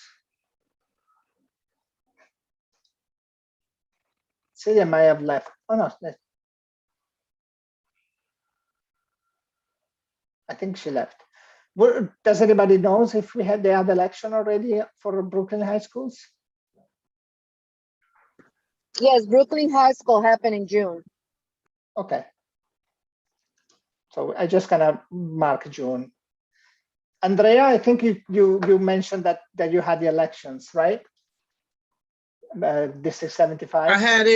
Celia might have left. Oh no, I think she left. Does anybody knows if they had election already for Brooklyn High Schools? Yes, Brooklyn High School happened in June. Okay. So I just gonna mark June. Andrea, I think you mentioned that you had the elections, right? District 75. I had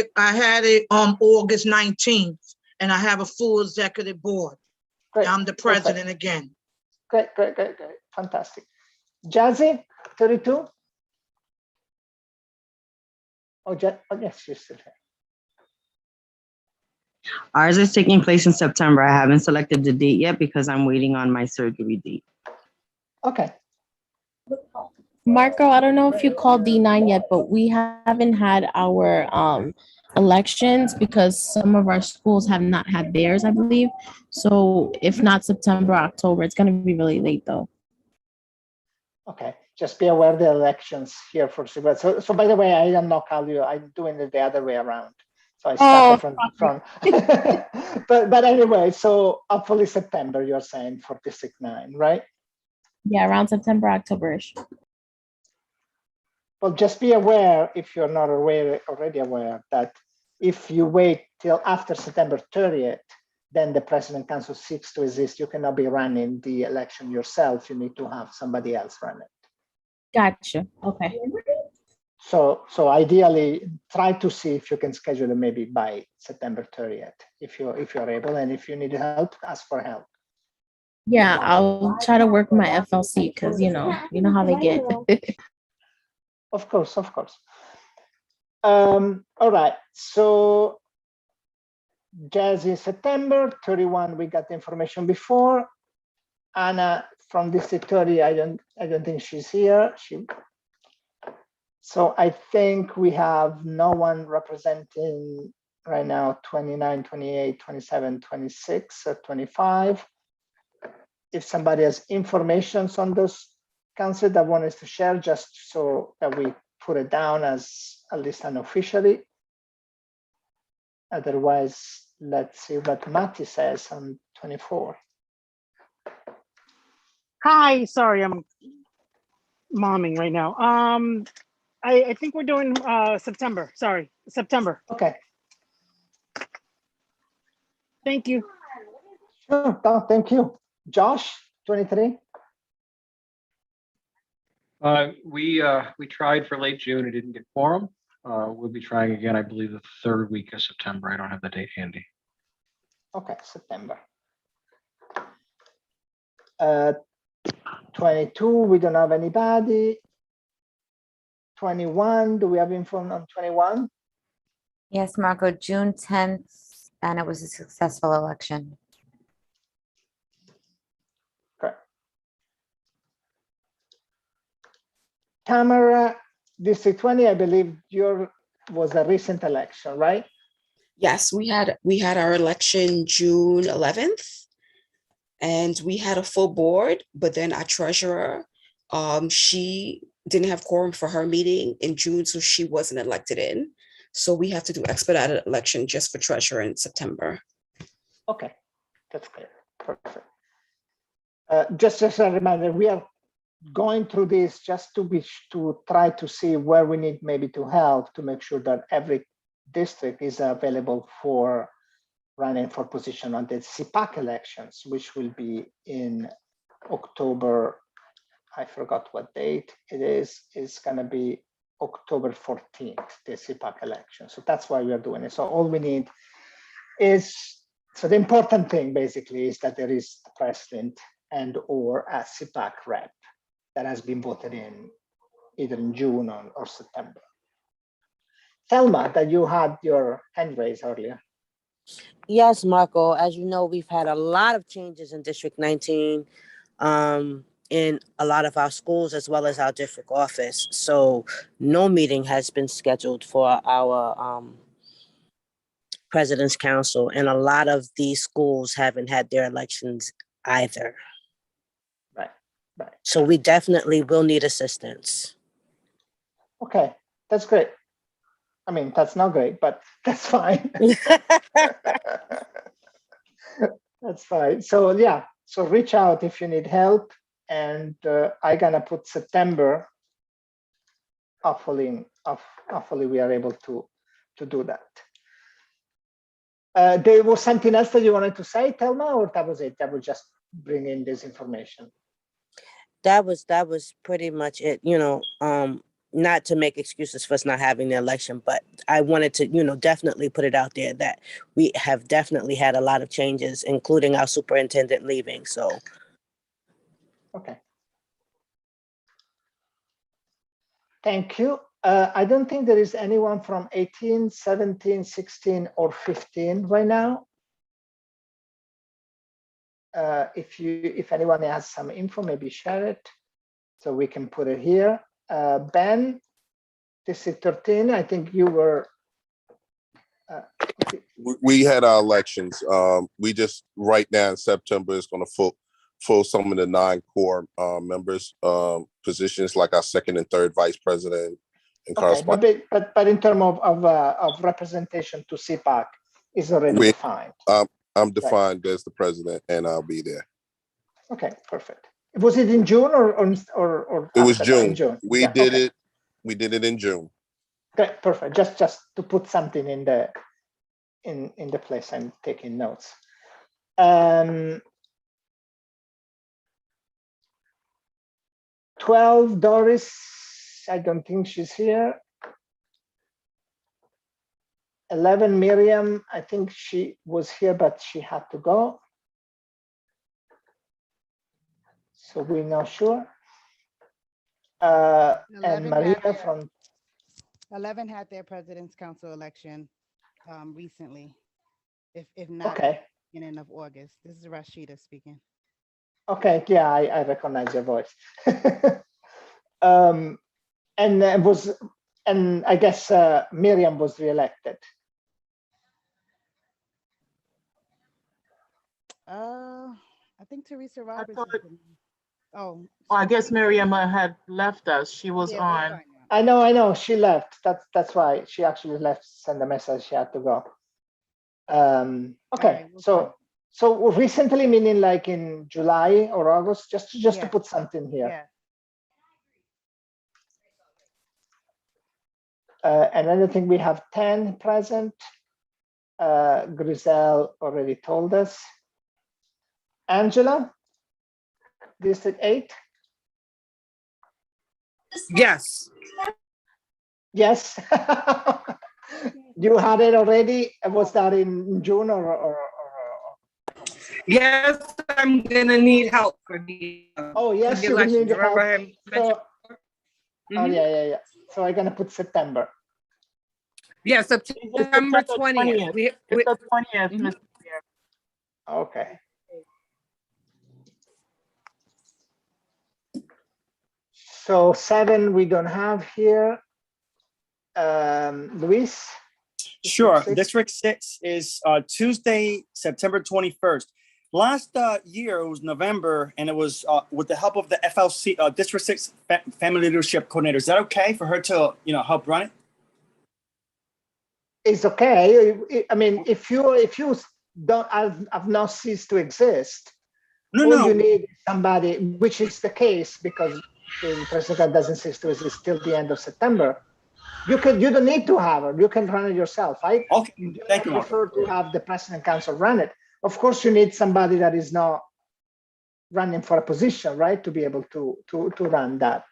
it on August 19th, and I have a full executive board. Great. I'm the president again. Great. Fantastic. Jazzy, 32. Oh, yes, she's still here. Ours is taking place in September. I haven't selected the date yet because I'm waiting on my surgery date. Okay. Marco, I don't know if you called D9 yet, but we haven't had our elections because some of our schools have not had theirs, I believe. So if not September, October, it's going to be really late though. Okay, just be aware the elections here for Super. So by the way, I am not calling you. I'm doing it the other way around. So I started from but anyway, so hopefully September, you're saying for District 9, right? Yeah, around September, October-ish. Well, just be aware, if you're not already aware, that if you wait till after September 30th, then the President Council seeks to exist. You cannot be running the election yourself. You need to have somebody else run it. Gotcha. Okay. So ideally, try to see if you can schedule it maybe by September 30th, if you're able, and if you need help, ask for help. Yeah, I'll try to work my FLC because you know how they get. Of course. All right. So Jazz in September 31. We got the information before. Anna from District 30. I don't think she's here. So I think we have no one representing right now 29, 28, 27, 26, 25. If somebody has information on those councils that want us to share, just so that we put it down as at least unofficially. Otherwise, let's see what Matty says on 24. Hi, sorry, I'm momming right now. I think we're doing September. Sorry, September. Okay. Thank you. Sure. No, thank you. Josh, 23. We tried for late June. It didn't get quorum. We'll be trying again, I believe, the third week of September. I don't have the date handy. Okay, September. 22, we don't have anybody. 21, do we have info on 21? Yes, Marco, June 10th, and it was a successful election. Okay. Tamara, District 20, I believe was a recent election, right? Yes, we had our election June 11th, and we had a full board, but then our treasurer, she didn't have quorum for her meeting in June, so she wasn't elected in. So we have to do expedited election just for treasurer in September. Okay, that's clear. Perfect. Just as a reminder, we are going through this just to try to see where we need maybe to help to make sure that every district is available for running for position on the CPAC elections, which will be in October. I forgot what date it is. It's going to be October 14th, the CPAC election. So that's why we are doing it. So all we need is, so the important thing basically is that there is a president and or a CPAC rep that has been voted in either in June or September. Thelma, that you had your hand raised earlier. Yes, Marco, as you know, we've had a lot of changes in District 19 in a lot of our schools as well as our district office. So no meeting has been scheduled for our President's Council, and a lot of these schools haven't had their elections either. Right. So we definitely will need assistance. Okay, that's great. I mean, that's not great, but that's fine. That's fine. So yeah, so reach out if you need help, and I'm gonna put September. Hopefully we are able to do that. There was something else that you wanted to say, Thelma, or that was it? That was just bring in this information. That was pretty much it. Not to make excuses for us not having the election, but I wanted to, definitely put it out there that we have definitely had a lot of changes, including our superintendent leaving. So. Okay. Thank you. I don't think there is anyone from 18, 17, 16, or 15 right now. If anyone has some info, maybe share it so we can put it here. Ben, District 13, I think you were. We had our elections. We just right now in September is going to fill some of the 9 core members positions, like our second and third vice president and correspondent. But in terms of representation to CPAC is already defined. I'm defined as the president, and I'll be there. Okay, perfect. Was it in June or it was June. In June? We did it. We did it in June. Okay, perfect. Just to put something in the place. I'm taking notes. 12, Doris. I don't think she's here. 11, Miriam. I think she was here, but she had to go. So we're not sure. And Maria from 11 had their President's Council election recently, if not beginning of August. This is Rashida speaking. Okay, yeah, I recognize your voice. And I guess Miriam was reelected. I think Teresa Roberts. I guess Miriam had left us. She was on. I know. She left. That's why she actually left. Send a message. She had to go. Okay, so recently meaning like in July or August, just to put something here. And then I think we have 10 present. Griselle already told us. Angela, District 8? Yes. Yes. You had it already? Was that in June or? Yes, I'm gonna need help for the. Oh, yes, the you will election. need help. Remember I mentioned. Oh, yeah. So I'm gonna put September. Yeah, September 20th. It's the 20th, Mr. Chair. Okay. So 7 we don't have here. Luis? Sure. District 6 is Tuesday, September 21st. Last year, it was November, and it was with the help of the FLC, District 6 Family Leadership Coordinator. Is that okay for her to, help run it? It's okay. I mean, if you don't have not ceased to exist, all you need is somebody, which is the case because the president doesn't cease to exist till the end of September. You don't need to have her. You can run it yourself. I prefer to have the president council run it. Of course, you need somebody that is not running for a position, right, to be able to run that.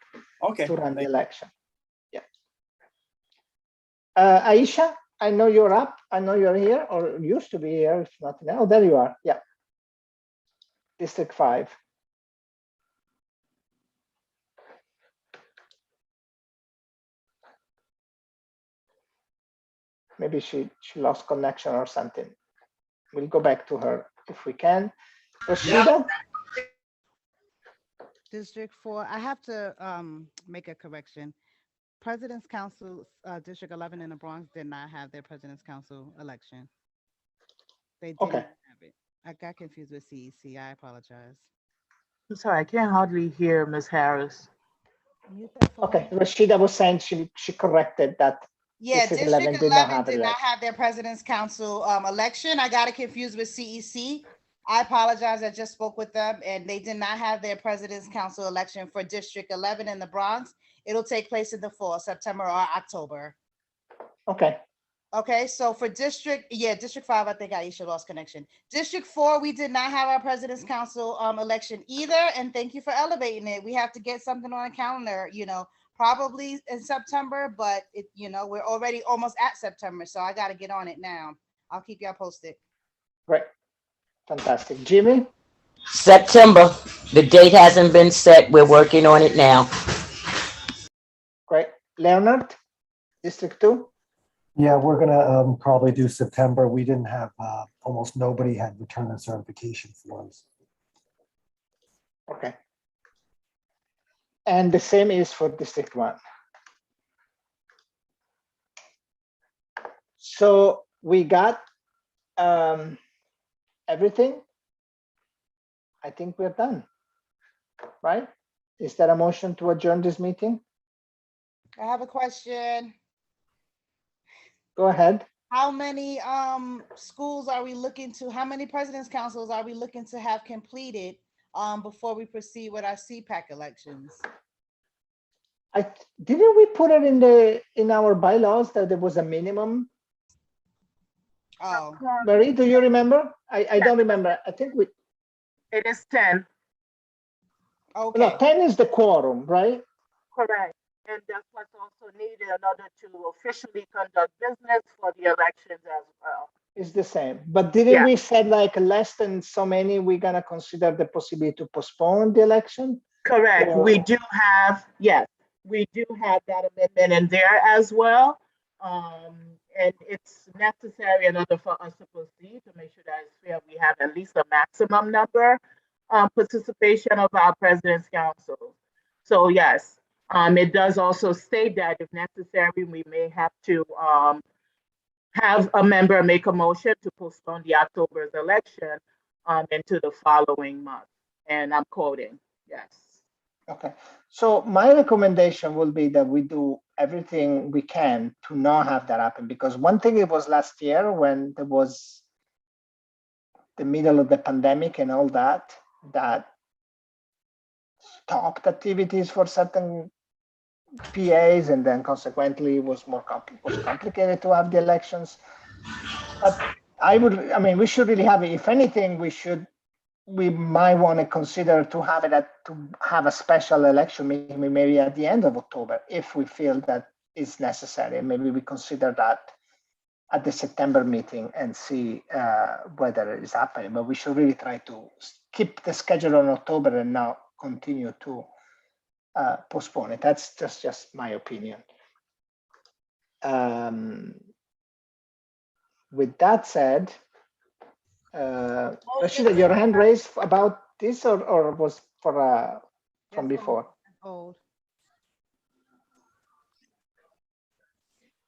Okay. To run the election. Yeah. Aisha, I know you're up. I know you're here, or used to be here. If not now, there you are. Yeah. District 5. Maybe she lost connection or something. We'll go back to her if we can. Rashida? District 4, I have to make a correction. President's Council, District 11 in the Bronx did not have their President's Council election. They did not have it. I got confused with CEC. I apologize. I'm sorry, I can't hardly hear Ms. Harris. Okay, Rashida was saying she corrected that. Yeah, District District 11 did not have did it. not have their President's Council election. I got it confused with CEC. I apologize. I just spoke with them and they did not have their President's Council election for District 11 in the Bronx. It'll take place in the fall, September or October. Okay. Okay, so for District 5, I think Aisha lost connection. District 4, we did not have our President's Council election either. And thank you for elevating it. We have to get something on the calendar, probably in September, but we're already almost at September. So I got to get on it now. I'll keep y'all posted. Great. Fantastic. Jimmy? September. The date hasn't been set. We're working on it now. Great. Leonard, District 2? Yeah, we're gonna probably do September. We didn't have, almost nobody had return and certification forms. Okay. And the same is for District 1. So we got everything. I think we're done, right? Is there a motion to adjourn this meeting? I have a question. Go ahead. How many schools are we looking to, how many President's Councils are we looking to have completed before we proceed with our CPAC elections? Didn't we put it in our bylaws that there was a minimum? Oh. Marie, do you remember? I don't remember. I think it is 10. Okay. No, 10 is the quorum, right? Correct. And that's what's also needed in order to officially conduct business for the elections as well. It's the same. But didn't we said like less than so many, we're gonna consider the possibility to postpone the election? Correct. Or... We do have that amendment in there as well. And it's necessary in order for us to proceed to make sure that it's fair. We have at least a maximum number participation of our President's Council. So yes, it does also state that if necessary, we may have to have a member make a motion to postpone the October's election into the following month. And I'm quoting, yes. Okay, so my recommendation will be that we do everything we can to not have that happen, because one thing it was last year when there was the middle of the pandemic and all that, that stopped activities for certain PAs, and then consequently was complicated to have the elections. But we should really have it. If anything, we might want to consider to have a special election meeting maybe at the end of October if we feel that is necessary. And maybe we consider that at the September meeting and see whether it is happening. But we should really try to keep the schedule on October and now continue to postpone it. That's just my opinion. With that said, Rashida, your hand raised about this, or was for from before? Hold.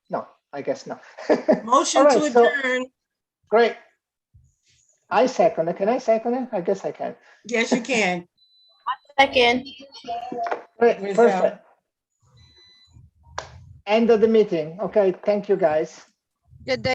No, I guess not. Motion All right, to so- adjourn. Great. I second it. Can I second it? I guess I can. Yes, you can. Second. Great, Rizzo. perfect. End of the meeting. Okay, thank you, guys. Good day.